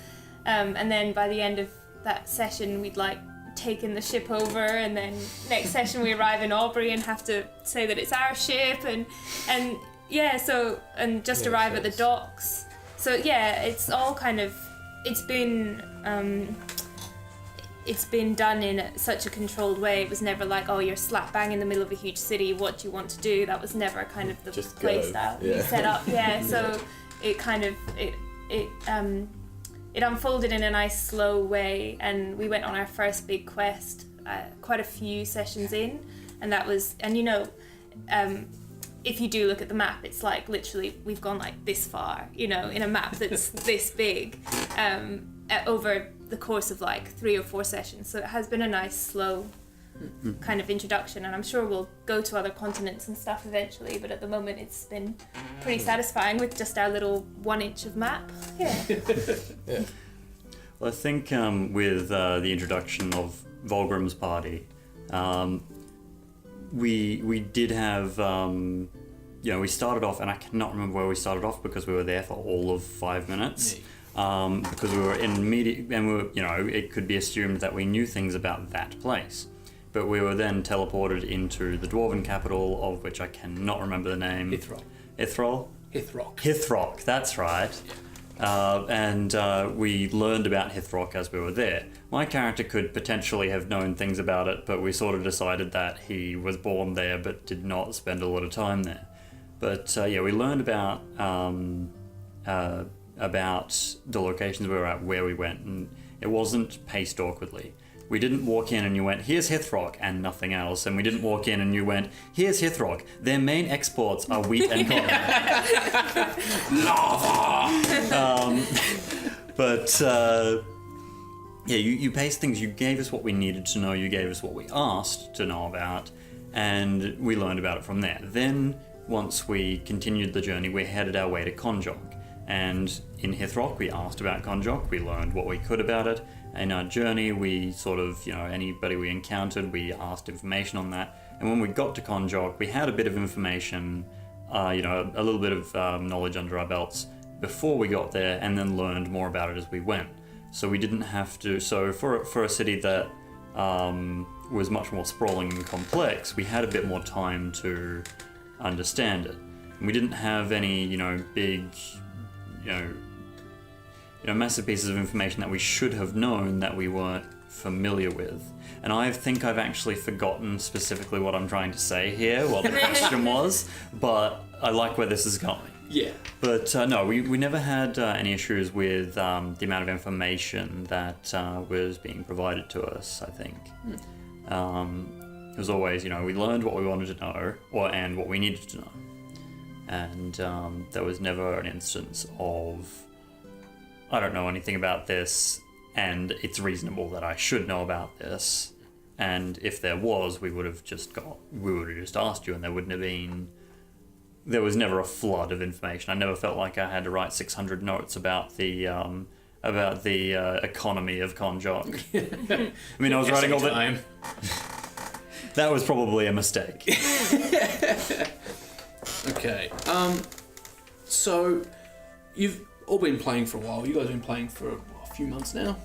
And then by the end of that session, we'd taken the ship over, and then next session we arrive in Aubrey and have to say that it's our ship, and arrive at the docks. So yeah, it's all kind of, it's been it's been done in such a controlled way. It was never like, oh, you're slap bang in the middle of a huge city, what do you want to do? That was never kind of the Just play go. style Yeah. we set up. Yeah, so it kind of it unfolded in a nice slow way, and we went on our first big quest quite a few sessions in, and that was, and you know, if you do look at the map, it's like literally we've gone like this far, you know, in a map that's this big, over the course of like 3 or 4 sessions. So it has been a nice slow kind of introduction, and I'm sure we'll go to other continents and stuff eventually, but at the moment it's been pretty satisfying with just our little 1 inch of map. Yeah. Yeah. Well, I think with the introduction of Volgrim's party, we did have, we started off, and I cannot remember where we started off because we were there for all of 5 minutes. Because we were in media, and we were, it could be assumed that we knew things about that place. But we were then teleported into the dwarven capital, of which I cannot remember the name. Ithrock. Hithrock, that's right. And we learned about Hithrock as we were there. My character could potentially have known things about it, but we sort of decided that he was born there but did not spend a lot of time there. But we learned about the locations we were at, where we went, and it wasn't paced awkwardly. We didn't walk in and you went, here's Hithrock, and nothing else. And we didn't walk in and you went, here's Hithrock. Their main exports are wheat and cotton. Lava! You paced things. You gave us what we needed to know. You gave us what we asked to know about. And we learned about it from there. Then, once we continued the journey, we headed our way to Konjok. And in Hithrock, we asked about Konjok. We learned what we could about it. In our journey, we sort of, anybody we encountered, we asked information on that. And when we got to Konjok, we had a bit of information, a little bit of knowledge under our belts before we got there, and then learned more about it as we went. So we didn't have to. So for a city that was much more sprawling and complex, we had a bit more time to understand it. And we didn't have any, big, massive pieces of information that we should have known that we weren't familiar with. And I think I've actually forgotten specifically what I'm trying to say here, what the question was, but I like where this is going. Yeah. But no, we never had any issues with the amount of information that was being provided to us, I think. It was always, we learned what we wanted to know, and what we needed to know. And there was never an instance of, I don't know anything about this, and it's reasonable that I should know about this. And if there was, we would have just asked you, and there was never a flood of information. I never felt like I had to write 600 notes about the economy of Konjok. I mean, I was writing all the... That was probably a mistake. Okay. So you've all been playing for a while. You guys have been playing for a few months now,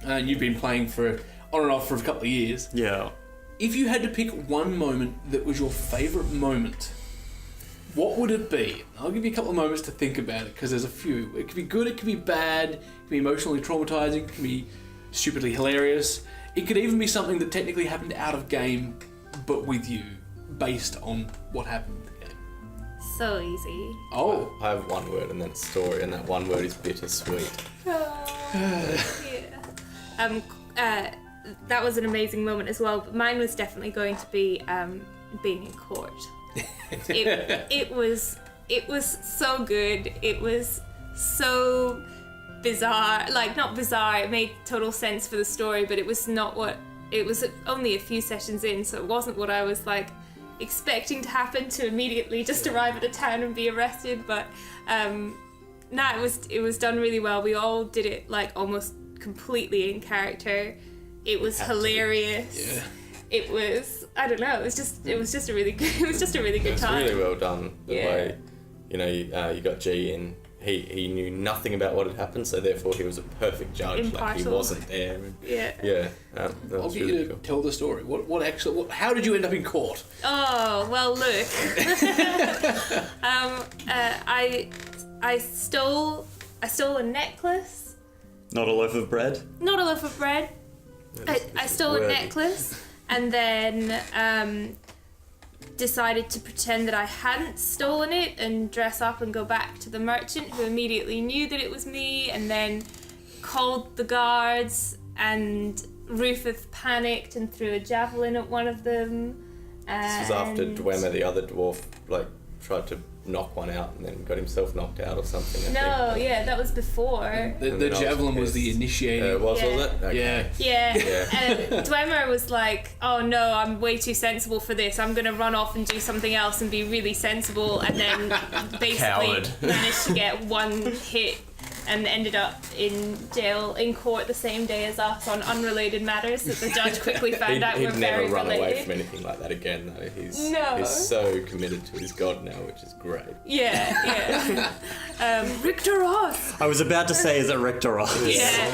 and you've been playing on and off for a couple of years. Yeah. If you had to pick one moment that was your favourite moment, what would it be? I'll give you a couple of moments to think about it, because there's a few. It could be good, it could be bad, it could be emotionally traumatizing, it could be stupidly hilarious. It could even be something that technically happened out of game, but with you, based on what happened in the game. So easy. Oh. I have one word, and that's story, and that one word is bittersweet. Yeah. That was an amazing moment as well, but mine was definitely going to be being in court. It was so good. It was so bizarre. Like, not bizarre, it made total sense for the story, but it was not what... It was only a few sessions in, so it wasn't what I was, like, expecting to happen, to immediately just arrive at a town and be arrested, but it was done really well. We all did it, like, almost completely in character. It was hilarious. Yeah. It was, I don't know, it was just a really good time. It's really well done, the Yeah. way, you got G in. He knew nothing about what had happened, so therefore he was a perfect judge. Impartial. Like, he wasn't there. And, Yeah. that I'll was get really you to cool. tell the story. How did you end up in court? Oh, well, look. I stole a necklace. Not a loaf of bread? Not a loaf of bread. I stole a necklace and then decided to pretend that I hadn't stolen it and dress up and go back to the merchant, who immediately knew that it was me, and then called the guards, and Rufus panicked and threw a javelin at one of them. This was after Dwemer, the other dwarf, like tried to knock one out and then got himself knocked out or something. No, yeah, that was before. The javelin was the initiating. Was it? Okay. Yeah. And Dwemer was like, oh no, I'm way too sensible for this. I'm going to run off and do something else and be really sensible. And then basically Coward. managed to get one hit and ended up in jail, in court the same day as us on unrelated matters that the judge quickly found out were He'd very never run related. away from anything like that again, though. He's No. so committed to his god now, which is great. Yeah. Richter Ross. I was about to say, is it Richter Oz? Yeah.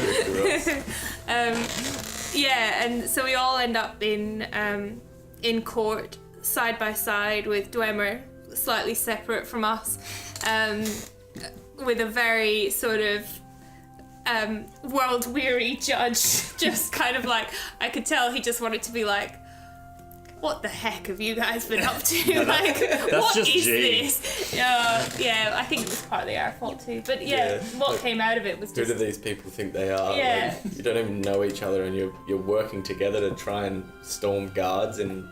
Yeah, and so we all end up in court side by side with Dwemer, slightly separate from us, with a very sort of world-weary judge, just kind of like, I could tell he just wanted to be like, what the heck have you guys been up to? Like, what just is G. this? Yeah, I think it was partly our fault too. But yeah, what came out of it was Who just... do these people think they are? Yeah. Like, you don't even know each other, and you're working together to try and storm guards in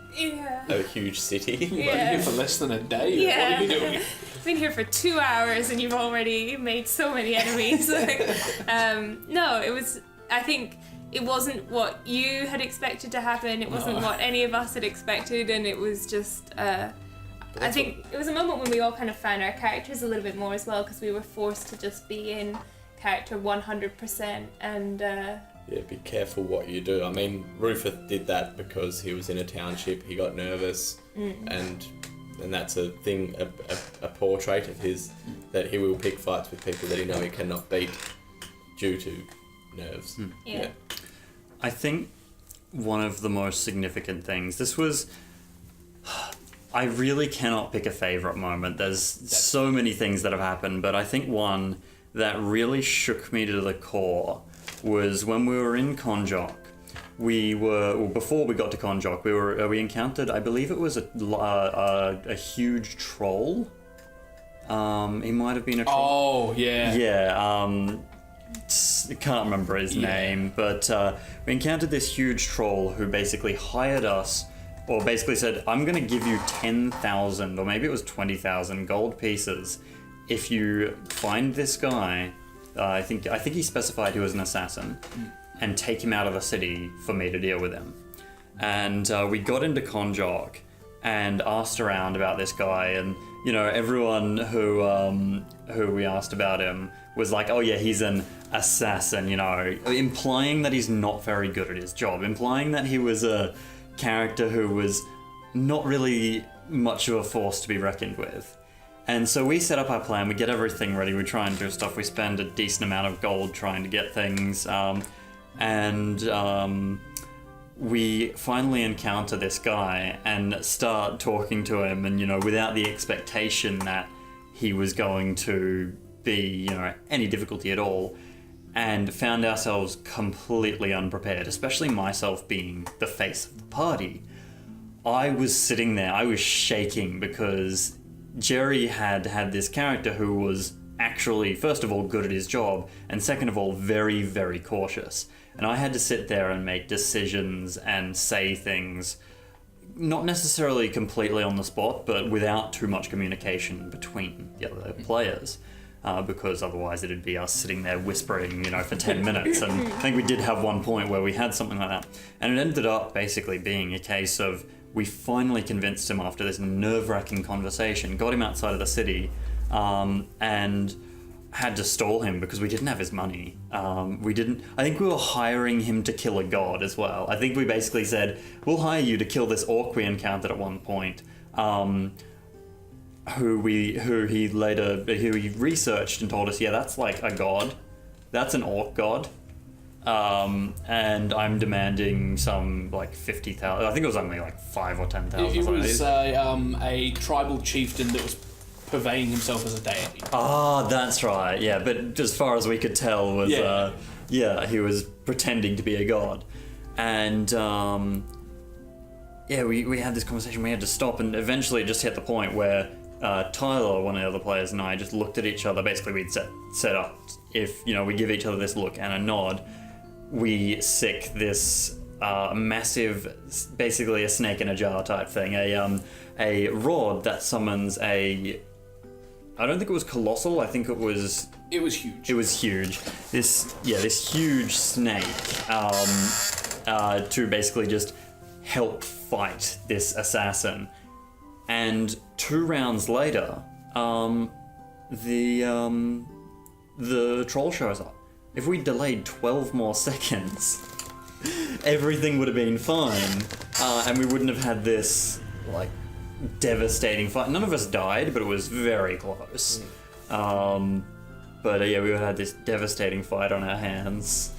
a huge city. You've been Yeah. here for less than a day. Yeah. What are you doing? Been here for 2 hours and you've already made so many enemies. No, it was... I think it wasn't what you had expected to happen. It wasn't what any of us had expected, and it was just... I think it was a moment when we all kind of found our characters a little bit more as well, because we were forced to just be in character 100%, and... Yeah, be careful what you do. I mean, Rufus did that because he was in a township, he got nervous, and that's a thing, a poor trait of his, that he will pick fights with people that he know he cannot beat due to nerves. Yeah. I think one of the most significant things, this was... I really cannot pick a favourite moment. There's so many things that have happened, but I think one that really shook me to the core was when we were in Konjok. Before we got to Konjok, we encountered, I believe it was a huge troll. He might have been a troll. Oh, yeah. Yeah, I can't remember his name, but we encountered this huge troll who basically hired us, or basically said, I'm going to give you 10,000, or maybe it was 20,000 gold pieces if you find this guy. I think he specified he was an assassin, and take him out of the city for me to deal with him. And we got into Konjok and asked around about this guy, and everyone who we asked about him was like, oh yeah, he's an assassin, implying that he's not very good at his job, implying that he was a character who was not really much of a force to be reckoned with. And so we set up our plan, we get everything ready, we try and do stuff, we spend a decent amount of gold trying to get things, and we finally encounter this guy and start talking to him, and without the expectation that he was going to be any difficulty at all, and found ourselves completely unprepared, especially myself being the face of the party. I was sitting there, I was shaking, because Jerry had this character who was actually, first of all, good at his job, and second of all, very, very cautious. And I had to sit there and make decisions and say things, not necessarily completely on the spot, but without too much communication between the other players. Because otherwise it'd be us sitting there whispering, for 10 minutes. And I think we did have one point where we had something like that. And it ended up basically being a case of, we finally convinced him after this nerve-wracking conversation, got him outside of the city, and had to stall him because we didn't have his money. I think we were hiring him to kill a god as well. I think we basically said, we'll hire you to kill this orc we encountered at one point, who he researched and told us, yeah, that's like a god. That's an orc god. And I'm demanding some like 50,000. I think it was only like 5 or 10,000. It was a tribal chieftain that was purveying himself as a deity. Ah, that's right. Yeah, but as far as we could tell was, he was pretending to be a god. And we had this conversation. We had to stop, and eventually it just hit the point where Tyler, one of the other players, and I just looked at each other. Basically, we'd set up, if we give each other this look and a nod, we sick this massive, basically a snake in a jar type thing, a rod that summons I don't think it was colossal. I think it was huge. It was huge. This huge snake to basically just help fight this assassin. And 2 rounds later, the troll shows up. If we delayed 12 more seconds, everything would have been fine, and we wouldn't have had this devastating fight. None of us died, but it was very close. But we would have had this devastating fight on our hands.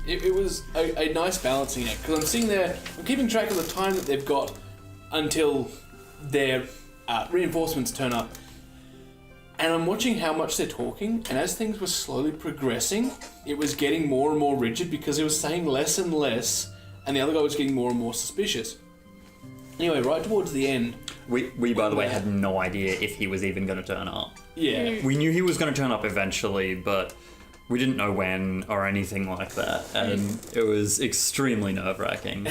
It was a nice balancing act, because I'm sitting there, I'm keeping track of the time that they've got until their reinforcements turn up, and I'm watching how much they're talking, and as things were slowly progressing, it was getting more and more rigid because it was saying less and less, and the other guy was getting more and more suspicious. Anyway, right towards the end... We by the way, had no idea if he was even going to turn up. Yeah. We knew he was going to turn up eventually, but we didn't know when or anything like that, and it was extremely nerve-wracking.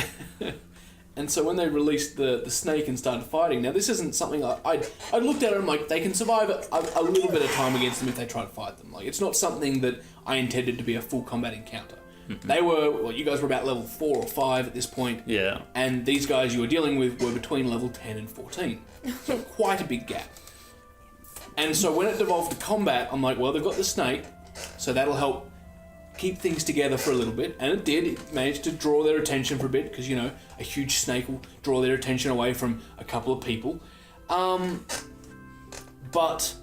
And so when they released the snake and started fighting, now this isn't something I looked at it and I'm like, they can survive a little bit of time against them if they try to fight them. Like, it's not something that I intended to be a full combat encounter. Mm-hmm. They were, you guys were about level 4 or 5 at this point. Yeah. And these guys you were dealing with were between level 10 and 14. So quite a big gap. And so when it devolved to combat, I'm like, well, they've got the snake, so that'll help keep things together for a little bit, and it did. It managed to draw their attention for a bit, because a huge snake will draw their attention away from a couple of people. But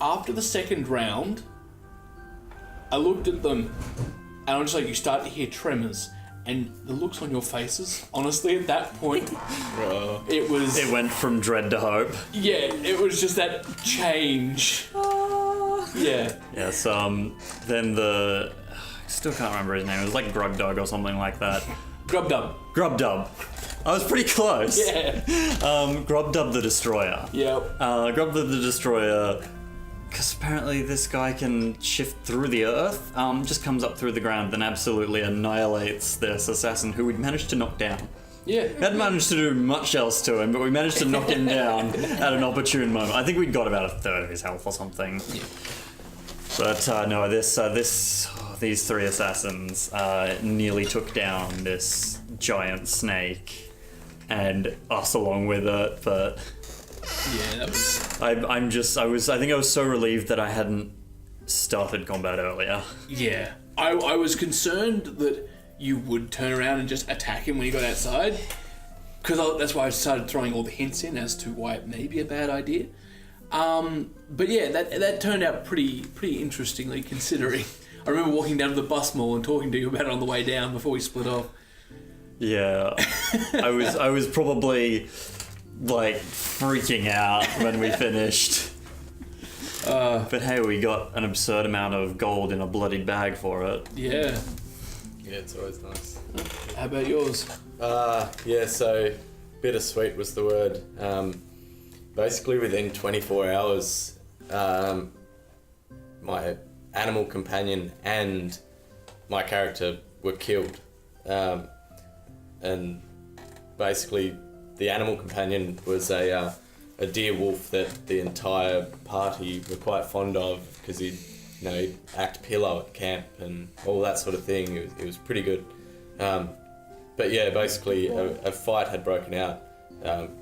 after the second round, I looked at them, and I'm just like, you start to hear tremors, and the looks on your faces, honestly, at that point, it went from dread to hope. Yeah, it was just that change. Yeah. Yes, then I still can't remember his name. It was like Grugdug or something like that. Grubdub. I was pretty close. Yeah. Grubdub the Destroyer. Yep. Grubdub the Destroyer, because apparently this guy can shift through the earth, just comes up through the ground, then absolutely annihilates this assassin who we'd managed to knock down. Yeah. We hadn't managed to do much else to him, but we managed to knock him down at an opportune moment. I think we'd got about a third of his health or something. Yeah. But no, these 3 assassins nearly took down this giant snake, and us along with it. But yeah, that was. I think I was so relieved that I hadn't started combat earlier. Yeah, I was concerned that you would turn around and just attack him when he got outside, because that's why I started throwing all the hints in as to why it may be a bad idea. But yeah, that turned out pretty interestingly, considering. I remember walking down to the bus mall and talking to you about it on the way down before we split off. Yeah, I was probably freaking out when we finished. But hey, we got an absurd amount of gold in a bloody bag for it. Yeah. Yeah, it's always nice. How about yours? So bittersweet was the word. Basically within 24 hours, my animal companion and my character were killed. And basically the animal companion was a deer wolf that the entire party were quite fond of, because he'd act pillow at camp and all that sort of thing. It was pretty good. But yeah, basically a fight had broken out.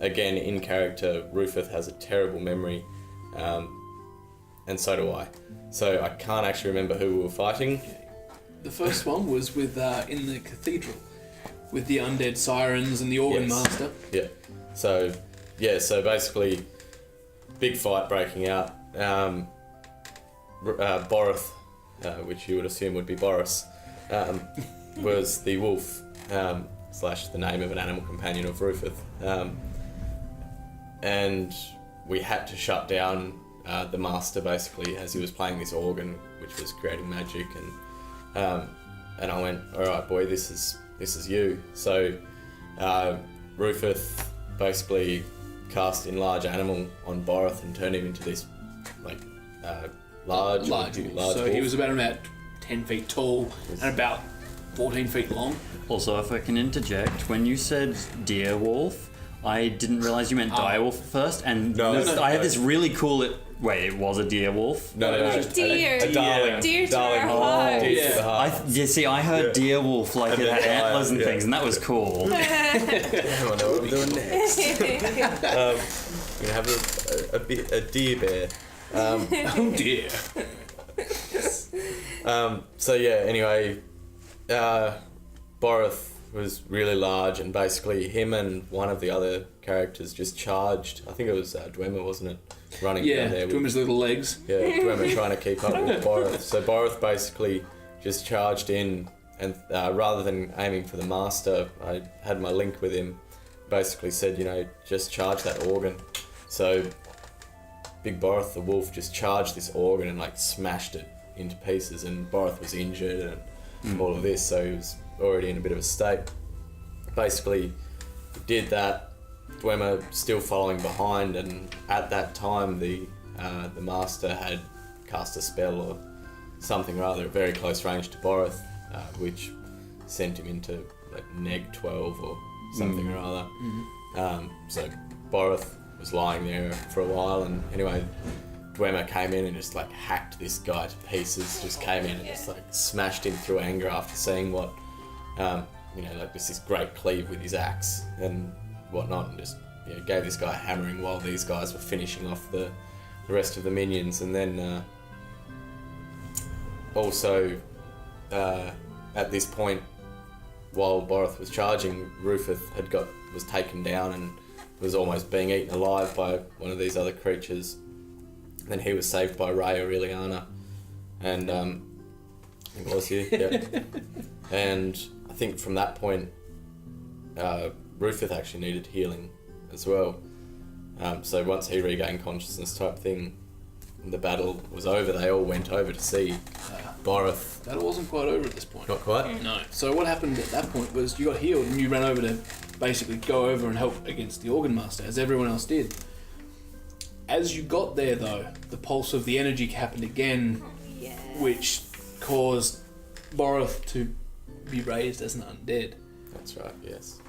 Again, in character, Rufus has a terrible memory, and so do I. So I can't actually remember who we were fighting. The first one was with in the cathedral, with the undead sirens and the organ master. Yeah. So basically, big fight breaking out. Borith, which you would assume would be Boris, was the wolf, / the name of an animal companion of Rufus. And we had to shut down the master, basically, as he was playing this organ, which was creating magic. And and I went, all right, boy, this is you. So Rufus basically cast Enlarge Animal on Boroth and turned him into this like large wolf. So wolf. he was about 10 feet tall and about 14 feet long. Also, if I can interject, when you said deer wolf, I didn't realise you meant dire wolf at first, and I had this really cool. Wait, it was a deer wolf? No. Deer. A darling. Deer to darling our wolf. hearts. Deer to the heart. See, I heard deer wolf like And it had then antlers and lion, things, and that was cool. Damn, I know what I'm doing next. We're gonna have a deer bear. Oh dear. So yeah, anyway, Boroth was really large, and basically him and one of the other characters just charged. I think it was Dwemer, wasn't it? Running down there. Dwemer's little legs. Yeah, Dwemer trying to keep up with Boroth. So Boroth basically just charged in, and rather than aiming for the master, I had my link with him. Basically said, just charge that organ. So Big Boroth the wolf just charged this organ and like smashed it into pieces, and Boroth was injured and all of this, so he was already in a bit of a state. Basically did that, Dwemer still following behind, and at that time the master had cast a spell or something rather at very close range to Boroth, which sent him into like neg 12 or something or other. So Boroth was lying there for a while, and anyway Dwemer came in and just like hacked this guy to pieces, just came in and just like smashed him through anger after seeing what like this great cleave with his axe and whatnot, and just gave this guy a hammering while these guys were finishing off the rest of the minions. And then also at this point, while Boroth was charging, Rufus was taken down and was almost being eaten alive by one of these other creatures. Then he was saved by Ray Aureliana, and I think it was you, yeah. And I think from that point, Rufus actually needed healing as well. So once he regained consciousness type thing, the battle was over. They all went over to see Boroth. That wasn't quite over at this point. Not quite? No. So what happened at that point was you got healed and you ran over to basically go over and help against the Organ Master, as everyone else did. As you got there, though, the pulse of the energy happened again, which caused Boroth to be raised as an undead. That's right, yes.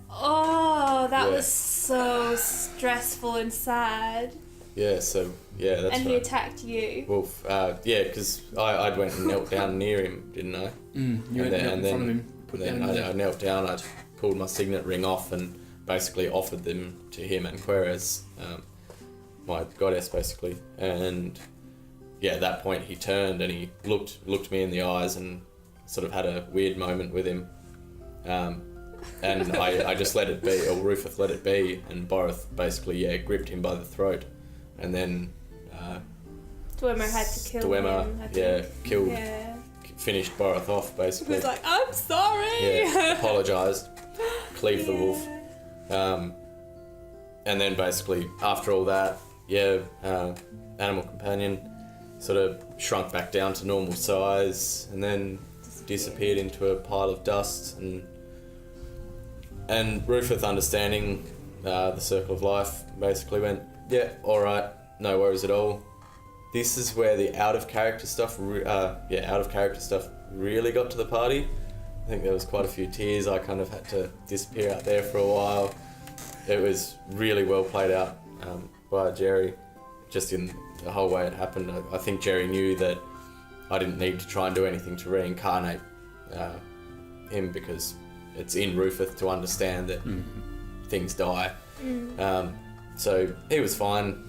Oh, that was so stressful and sad. Yeah, so, yeah, that's and right. he attacked you. Wolf, because I went and knelt down near him, didn't I? You went in front of him, put down his I knelt down, I pulled my signet ring off and basically offered them to him and Querez, my goddess, basically. And yeah, at that point he turned and he looked me in the eyes and sort of had a weird moment with him. And I just let it be, or Rufus let it be, and Boroth basically, gripped him by the throat. And then Dwemer had to kill him. Finished Boroth off, basically. He was like, I'm sorry! Yeah, apologised, cleaved the wolf. And then basically, after all that, Animal Companion sort of shrunk back down to normal size and then disappeared into a pile of dust. And Rufus, understanding the circle of life, basically went, yeah, alright, no worries at all. This is where the out of character stuff really got to the party. I think there was quite a few tears. I kind of had to disappear out there for a while. It was really well played out by Jerry, just in the whole way it happened. I think Jerry knew that I didn't need to try and do anything to reincarnate him, because it's in Rufus to understand that things die. So he was fine.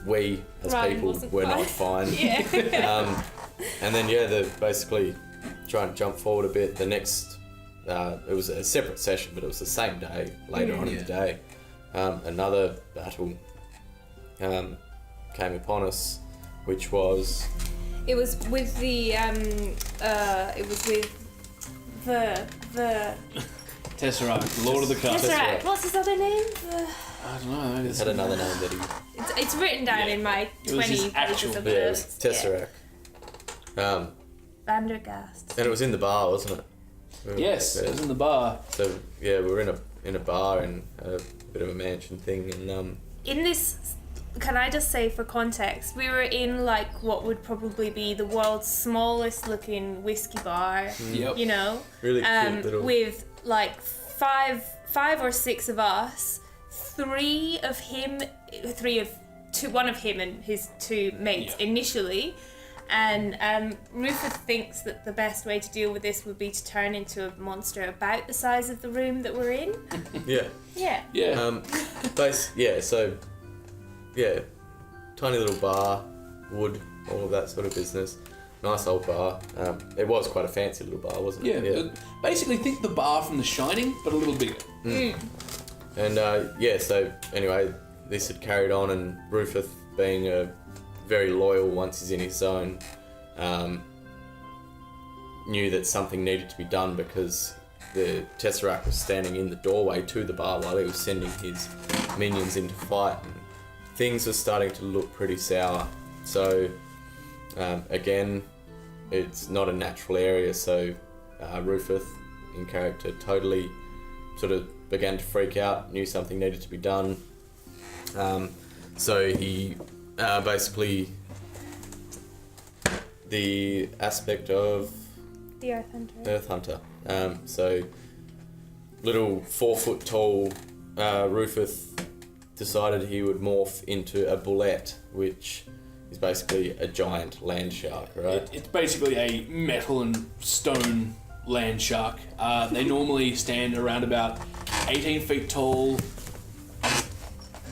We, as Ryan people, were not fine. And then, basically, trying to jump forward a bit, the next, it was a separate session, but it was the same day, later on in the day. Another battle came upon us, which was... It was with the, the Tesseract, Lord of the Cup. Tesseract. What's his other name? I don't know. It had another name that he... It's written down in my 20 pages of it's notes. Tesseract. Vandergast. And it was in the bar, wasn't it? Yes, it was in the bar. So yeah, we were in a bar in a bit of a mansion thing, and In this, can I just say for context, we were in like what would probably be the world's smallest looking whiskey bar. Yep. You know, really cute little. with like five or six of us, one of him and his two mates initially. And Rufus thinks that the best way to deal with this would be to turn into a monster about the size of the room that we're in. Yeah. Yeah. Yeah. So tiny little bar, wood, all of that sort of business. Nice old bar. It was quite a fancy little bar, wasn't it? Yeah. Basically, think the bar from The Shining, but a little bigger. And so anyway, this had carried on, and Rufus, being a very loyal once he's in his zone, knew that something needed to be done because the Tesseract was standing in the doorway to the bar while he was sending his minions into fight, and things were starting to look pretty sour. So again, it's not a natural area, so Rufus, in character, totally sort of began to freak out, knew something needed to be done. So he basically, the aspect of The Earth Hunter. Earth Hunter. So little 4 foot tall Rufus decided he would morph into a bullet, which is basically a giant land shark, right? It's basically a metal and stone land shark. They normally stand around about 18 feet tall,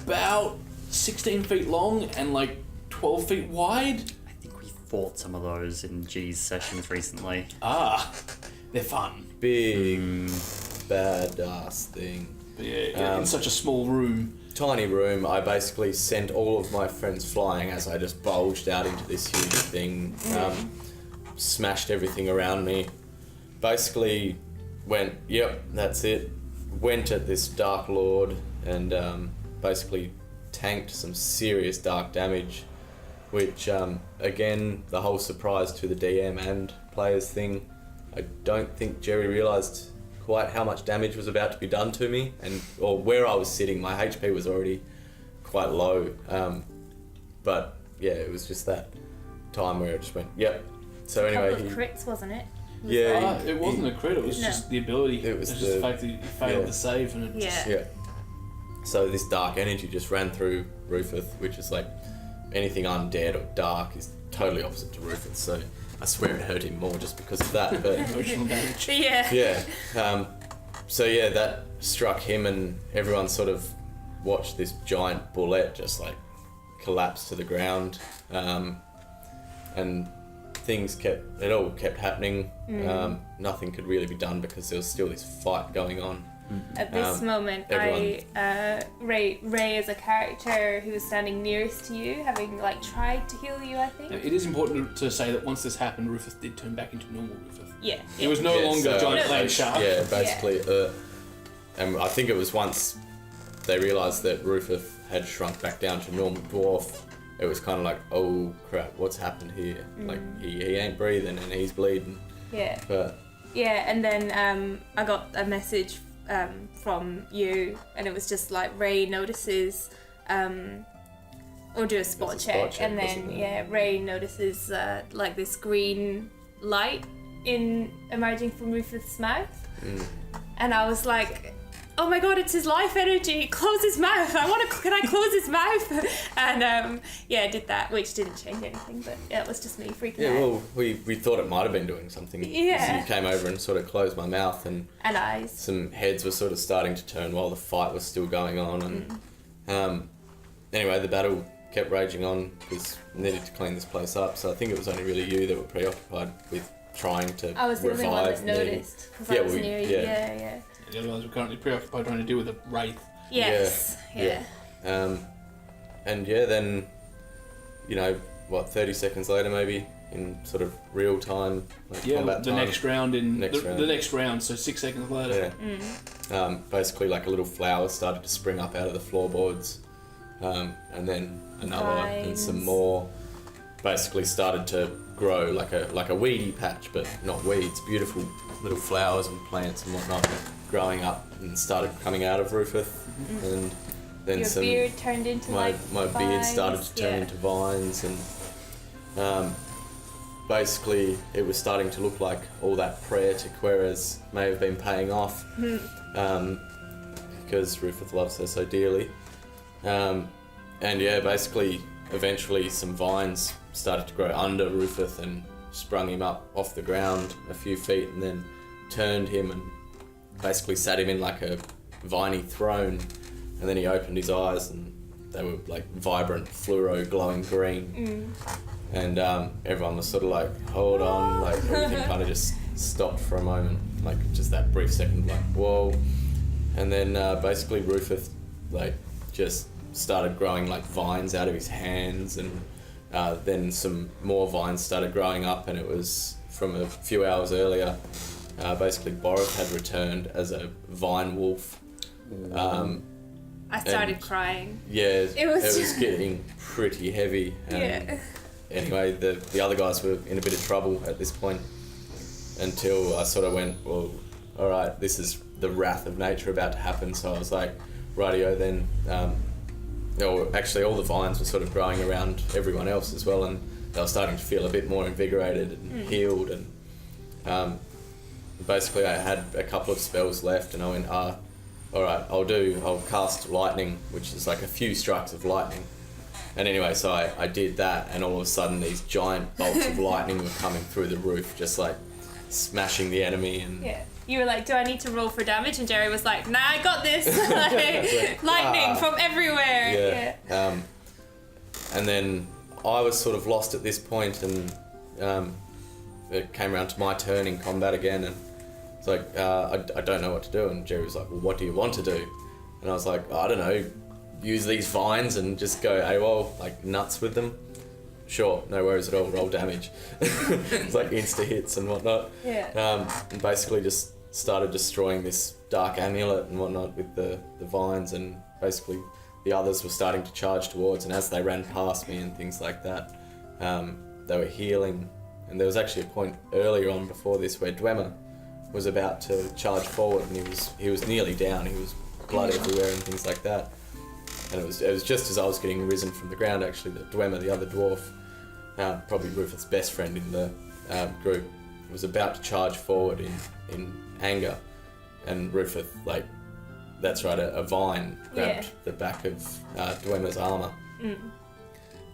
about 16 feet long, and like 12 feet wide. I think we fought some of those in G's sessions recently. They're fun. Big, badass thing. But yeah, in such a small room. Tiny room. I basically sent all of my friends flying as I just bulged out into this huge thing. Smashed everything around me. Basically went, yep, that's it. Went at this Dark Lord and basically tanked some serious dark damage, which again, the whole surprise to the DM and players thing, I don't think Jerry realised quite how much damage was about to be done to me, or where I was sitting. My HP was already quite low, but yeah, it was just that time where I just went, yep. So anyway, A couple of crits, wasn't it? It wasn't a crit, it was just the ability. It was just the fact that you failed to save, and it just... Yeah. So this dark energy just ran through Rufus, which is like anything undead or dark is totally opposite to Rufus. So I swear it hurt him more just because of that. But emotional damage. Yeah. So that struck him, and everyone sort of watched this giant bullet just like collapse to the ground, and it all kept happening. Nothing could really be done because there was still this fight going on. At this moment, Ray as a character who was standing nearest to you, having like tried to heal you, I think. Now, it is important to say that once this happened, Rufus did turn back into normal Rufus. Yeah. It was no longer a giant land shark. Yeah, basically. And I think it was once they realised that Rufus had shrunk back down to normal dwarf, it was kind of like, oh crap, what's happened here? Like, he ain't breathing and he's bleeding. Yeah. But yeah, and then I got a message from you, and it was just like Ray notices, or do a spot check, and then Ray notices like this green light emerging from Rufus' mouth, and I was like, oh my god, it's his life energy! Close his mouth! Can I close his mouth? And I did that, which didn't change anything, but it was just me freaking out. Yeah, well, we thought it might have been doing something. Yeah. So you came over and sort of closed my mouth, and eyes. some heads were sort of starting to turn while the fight was still going on, and anyway, the battle kept raging on because we needed to clean this place up. So I think it was only really you that were preoccupied with trying to I was the only one that revive me. noticed because I was near you. Yeah. The other ones were currently preoccupied trying to deal with a wraith. Yes. Yeah. And then, 30 seconds later maybe, in sort of real time, like combat the time. The next round, so 6 seconds later. Yeah. Basically like a little flower started to spring up out of the floorboards, and then another and some more basically started to grow like a weedy patch, but not weeds. Beautiful little flowers and plants and whatnot growing up and started coming out of Rufus, and then Your beard turned into my beard vines, started to turn into vines, and basically it was starting to look like all that prayer to Querez may have been paying off, because Rufus loves her so dearly, and yeah, basically eventually some vines started to grow under Rufus and sprung him up off the ground a few feet, and then turned him and basically sat him in like a viney throne, and then he opened his eyes and they were like vibrant fluoro glowing green, and everyone was sort of like, hold on, like everything kind of just stopped for a moment, like just that brief second, like whoa, and then basically Rufus like just started growing like vines out of his hands, and then some more vines started growing up, and it was from a few hours earlier. Basically, Boris had returned as a vine wolf. I started crying. Yeah, It was getting pretty heavy. Yeah. Anyway, the other guys were in a bit of trouble at this point, until I sort of went, well, all right, this is the wrath of nature about to happen. So I was like, rightio then. Actually, all the vines were sort of growing around everyone else as well, and they were starting to feel a bit more invigorated and healed, and basically I had a couple of spells left, and I went, all right, I'll cast lightning, which is like a few strikes of lightning. And anyway, so I did that, and all of a sudden these giant bolts of lightning were coming through the roof, just like smashing the enemy. And Yeah. You were like, do I need to roll for damage? And Jerry was like, nah, I got this. Like, lightning from everywhere. Yeah. And then I was sort of lost at this point, and it came around to my turn in combat again, and it's like, I don't know what to do. And Jerry was like, well, what do you want to do? And I was like, I don't know, use these vines and just go AWOL, like nuts with them. Sure, no worries at all, roll damage. It's like insta hits and whatnot. Yeah. And basically just started destroying this dark amulet and whatnot with the vines, and basically the others were starting to charge towards, and as they ran past me and things like that, they were healing. And there was actually a point earlier on before this where Dwemer was about to charge forward, and he was nearly down, he was blood everywhere and things like that. And it was just as I was getting risen from the ground, actually, that Dwemer, the other dwarf, probably Rufus' best friend in the group, was about to charge forward in anger, and Rufus, like, that's right, a vine grabbed the back of Dwemer's armour,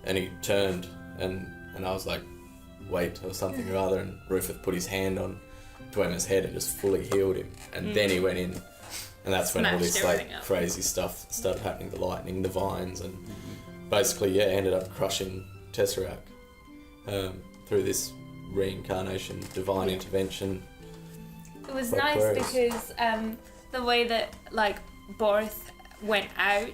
and he turned, and I was like, wait, or something or other, and Rufus put his hand on Dwemer's head and just fully healed him, and then he went in, and that's when all this like crazy stuff started happening, the lightning, the vines, and basically ended up crushing Tesseract through this reincarnation, divine intervention. It was Like nice Aquarius. because the way that like Borth went out,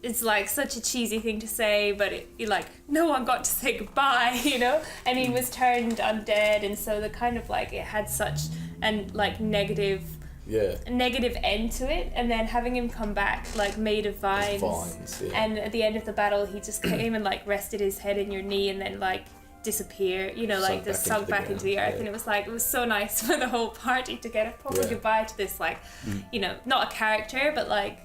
it's like such a cheesy thing to say, but you're like, no one got to say goodbye, you know? And he was turned undead, and so the kind of like, it had such an like negative end to it, and then having him come back like made of vines, and at the end of the battle he just came and like rested his head in your knee and then like disappear, you know, like just sunk back into the earth, and it was like, it was so nice for the whole party to get a proper goodbye to this like you know, not a character but like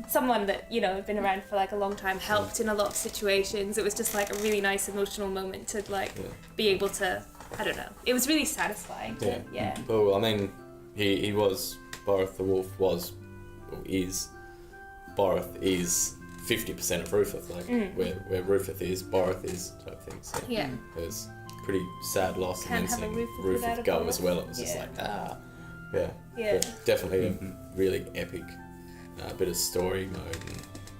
someone that, you know, had been around for like a long time, helped in a lot of situations. It was just like a really nice emotional moment to like be able to, I don't know, it was really satisfying to, Well, I mean, he was, Borth the Wolf was, or is, Borth is 50% of Rufus, like where Rufus is, Borth is, type thing. So it was pretty sad loss, Can't and then have a seeing Rufus without Rufus a go Borth. as well. It was just like But definitely a really epic bit of story mode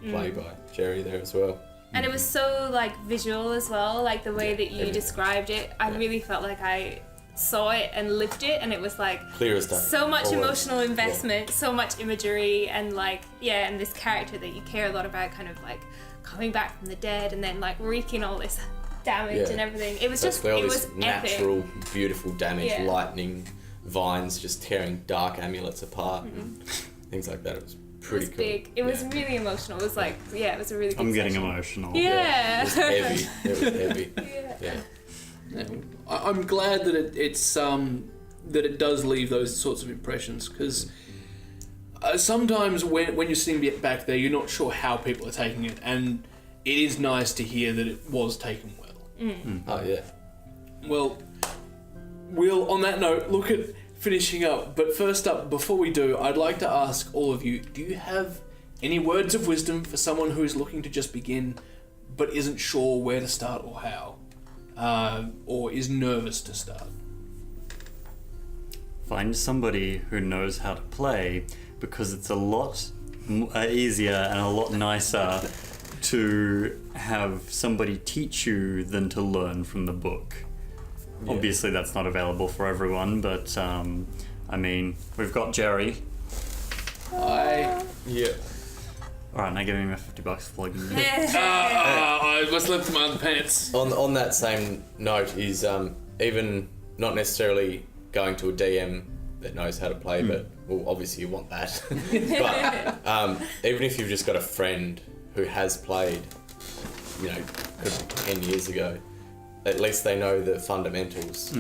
and play by Jerry there as well. And it was so like visual as well, like the way that you described it. I really felt like I saw it and lived it, and it was like Clear as day. so much Always. emotional investment, so much imagery, and like and this character that you care a lot about kind of like coming back from the dead and then like wreaking all this damage and everything. It was just, it was natural, epic. beautiful damage, lightning, vines just tearing dark amulets apart, and things like that. It was pretty It was cool. big. It was really emotional. It was like, it was a really good I'm getting session. emotional. Yeah. It was heavy. It was heavy. Yeah. Yeah, I'm glad that it's that it does leave those sorts of impressions, because sometimes when you're sitting back there, you're not sure how people are taking it, and it is nice to hear that it was taken well. Oh yeah. Well, we'll, on that note, look at finishing up. But first up, before we do, I'd like to ask all of you, do you have any words of wisdom for someone who is looking to just begin but isn't sure where to start or how, or is nervous to start? Find somebody who knows how to play, because it's a lot easier and a lot nicer to have somebody teach you than to learn from the book. Yeah. Obviously that's not available for everyone, but I mean, we've got Jerry. Hi. Yeah. Alright, now give me my $50 for plugging in. I must left my underpants. On that same note is even not necessarily going to a DM that knows how to play, but well, obviously you want that. But even if you've just got a friend who has played, you know, 10 years ago, at least they know the fundamentals.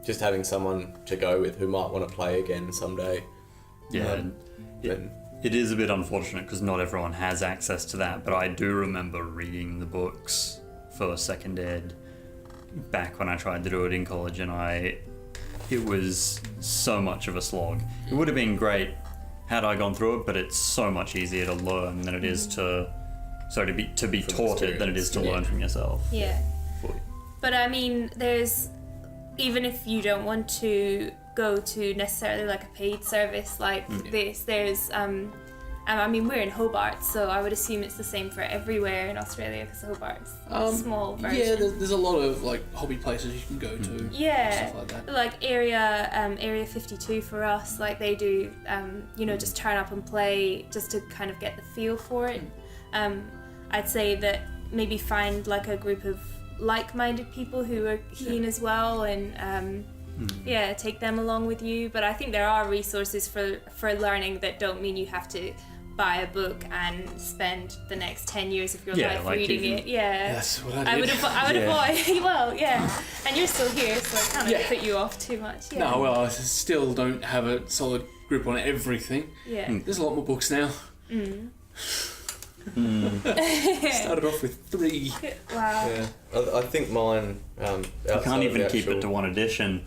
Just having someone to go with who might want to play again someday. Yeah, it is a bit unfortunate because not everyone has access to that, but I do remember reading the books for second ed back when I tried to do it in college, and it was so much of a slog. It would have been great had I gone through it, but it's so much easier to learn than it is to be taught it than it is to learn from yourself. Yeah. But I mean, there's, even if you don't want to go to necessarily like a paid service like this, there's I mean, we're in Hobart, so I would assume it's the same for everywhere in Australia, because Hobart's a small version. Yeah, there's a lot of like hobby places you can go to. Yeah, stuff like that. like Area 52 for us, like they do, just turn up and play just to kind of get the feel for it. I'd say that maybe find like a group of like-minded people who are keen as well, and take them along with you. But I think there are resources for learning that don't mean you have to buy a book and spend the next 10 years of your life like reading it. Yeah, That's what I did. I would avoid. Well, yeah, and you're still here, so I can't put you off too much. Yeah. No, well, I still don't have a solid grip on everything. Yeah. There's a lot more books now. Started off with 3. Wow. Yeah, I think mine. You can't even keep it to one edition.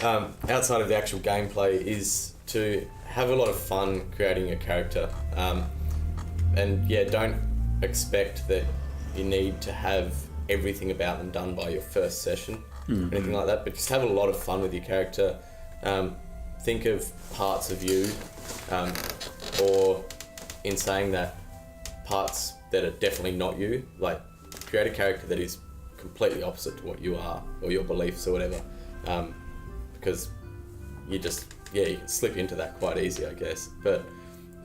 Outside of the actual gameplay is to have a lot of fun creating a character, and don't expect that you need to have everything about them done by your first session or anything like that, but just have a lot of fun with your character. Think of parts of you, or in saying that, parts that are definitely not you, like create a character that is completely opposite to what you are or your beliefs or whatever, because you can slip into that quite easy, I guess. But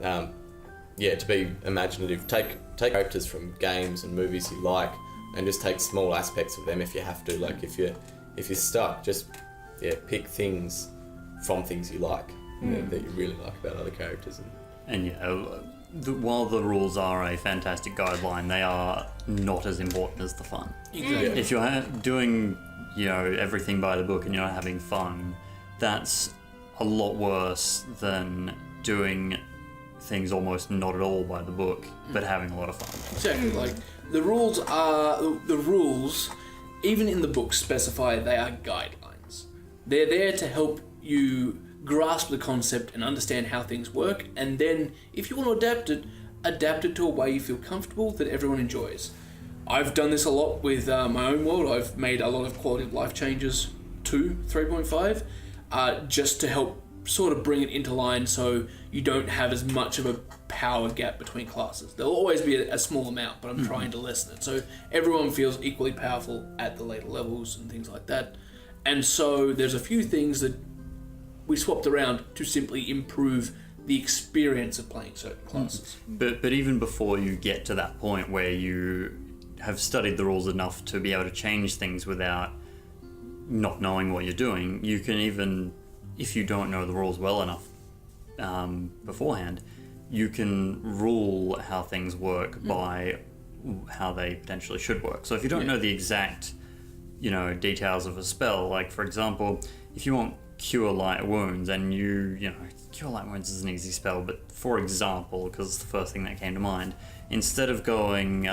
to be imaginative, take characters from games and movies you like, and just take small aspects of them if you have to. Like if you're stuck, just pick things from things you like that you really like about other characters. And while the rules are a fantastic guideline, they are not as important as the fun. Exactly. If you're doing everything by the book and you're not having fun, that's a lot worse than doing things almost not at all by the book but having a lot of fun. Exactly. Like the rules, even in the book, specify they are guidelines. They're there to help you grasp the concept and understand how things work, and then if you want to adapt it to a way you feel comfortable that everyone enjoys. I've done this a lot with my own world. I've made a lot of quality of life changes to 3.5 just to help sort of bring it into line so you don't have as much of a power gap between classes. There'll always be a small amount, but I'm trying to lessen it so everyone feels equally powerful at the later levels and things like that. And so there's a few things that we swapped around to simply improve the experience of playing certain classes. But even before you get to that point where you have studied the rules enough to be able to change things without not knowing what you're doing, you can even, if you don't know the rules well enough beforehand, you can rule how things work by how they potentially should work. So if you don't know the exact, details of a spell, like for example, if you want Cure Light Wounds, and Cure Light Wounds is an easy spell, but for example, because it's the first thing that came to mind, instead of going,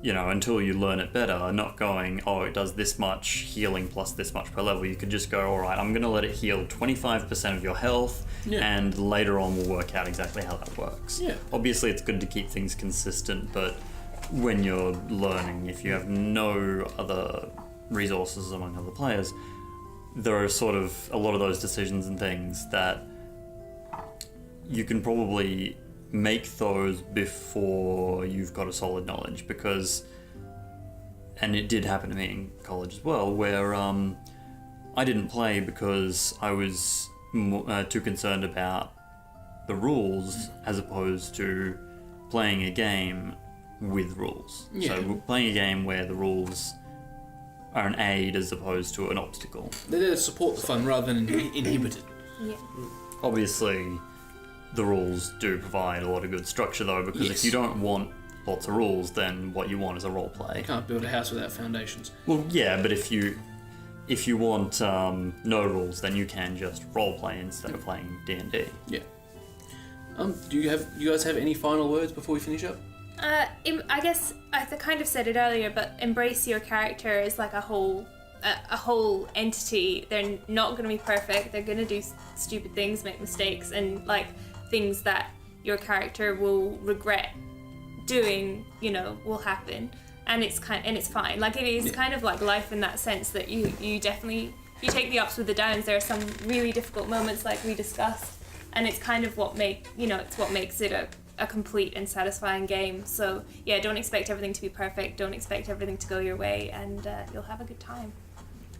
until you learn it better, not going, oh, it does this much healing plus this much per level, you could just go, all right, I'm going to let it heal 25% of your health, and later on we'll work out exactly how that works. Yeah. Obviously, it's good to keep things consistent, but when you're learning, if you have no other resources among other players, there are sort of a lot of those decisions and things that you can probably make those before you've got a solid knowledge, because, and it did happen to me in college as well, where I didn't play because I was too concerned about the rules as opposed to playing a game with rules. Yeah. So playing a game where the rules are an aid as opposed to an obstacle. They're there to support the fun rather than inhibit it. Yeah. Obviously, the rules do provide a lot of good structure though, because if you don't want lots of rules, then what you want is a role play. You can't build a house without foundations. Well, yeah, but if you want no rules, then you can just role play instead of playing D&D. Yeah. Do you guys have any final words before we finish up? I guess I kind of said it earlier, but embrace your character as like a whole entity. They're not going to be perfect. They're going to do stupid things, make mistakes, and like things that your character will regret doing. Will happen, and it's fine. Like it is kind of like life in that sense that you definitely take the ups with the downs. There are some really difficult moments, like we discussed, and it's kind of what makes it a complete and satisfying game. So yeah, don't expect everything to be perfect, don't expect everything to go your way, and you'll have a good time.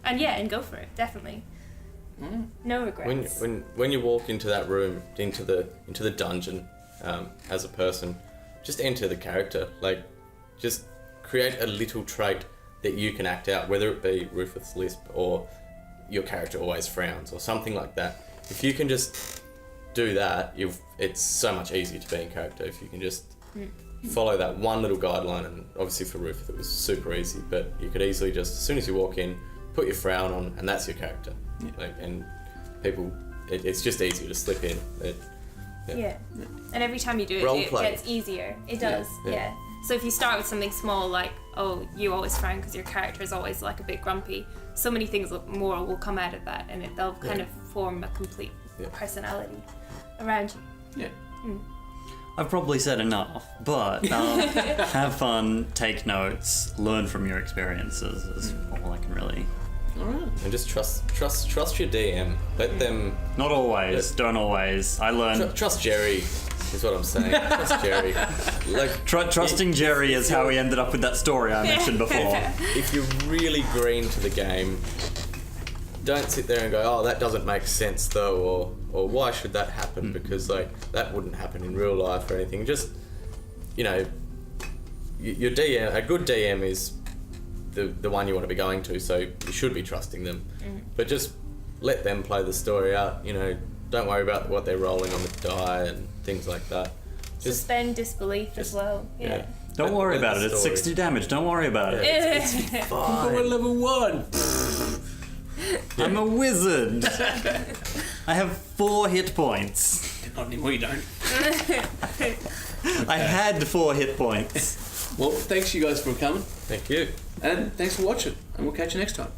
And go for it, definitely. No regrets. When you walk into that room, into the dungeon, as a person, just enter the character. Like, just create a little trait that you can act out, whether it be Rufus Lisp or your character always frowns or something like that. If you can just do that, it's so much easier to be in character if you can just follow that one little guideline. And obviously for Rufus it was super easy, but you could easily just, as soon as you walk in, put your frown on, and that's your character. And people, it's just easier to slip in. Yeah. And every time you do it gets easier. It does. Yeah. So if you start with something small, like, oh, you always frown because your character is always like a bit grumpy, so many things more will come out of that, and they'll kind of form a complete personality around you. Yeah. I've probably said enough, but have fun, take notes, learn from your experiences is all I can really. All right. And just trust your DM. Let them. Not always. Don't always. I learned. Trust Jerry. Is what I'm saying. Trust Jerry. Like trusting Jerry is how we ended up with that story I mentioned before. If you're really green to the game, don't sit there and go, oh, that doesn't make sense though, or why should that happen? Because like that wouldn't happen in real life or anything. Just, your DM, a good DM is the one you want to be going to, so you should be trusting them. But just let them play the story out. Don't worry about what they're rolling on the die and things like that. Just suspend disbelief as well. Yeah. Don't worry about it. It's 60 damage. Don't worry about it. It's fine. We're level 1. I'm a wizard. I have 4 hit points. Not anymore, you don't. I had 4 hit points. Well, thanks you guys for coming. Thank you. And thanks for watching. And we'll catch you next time.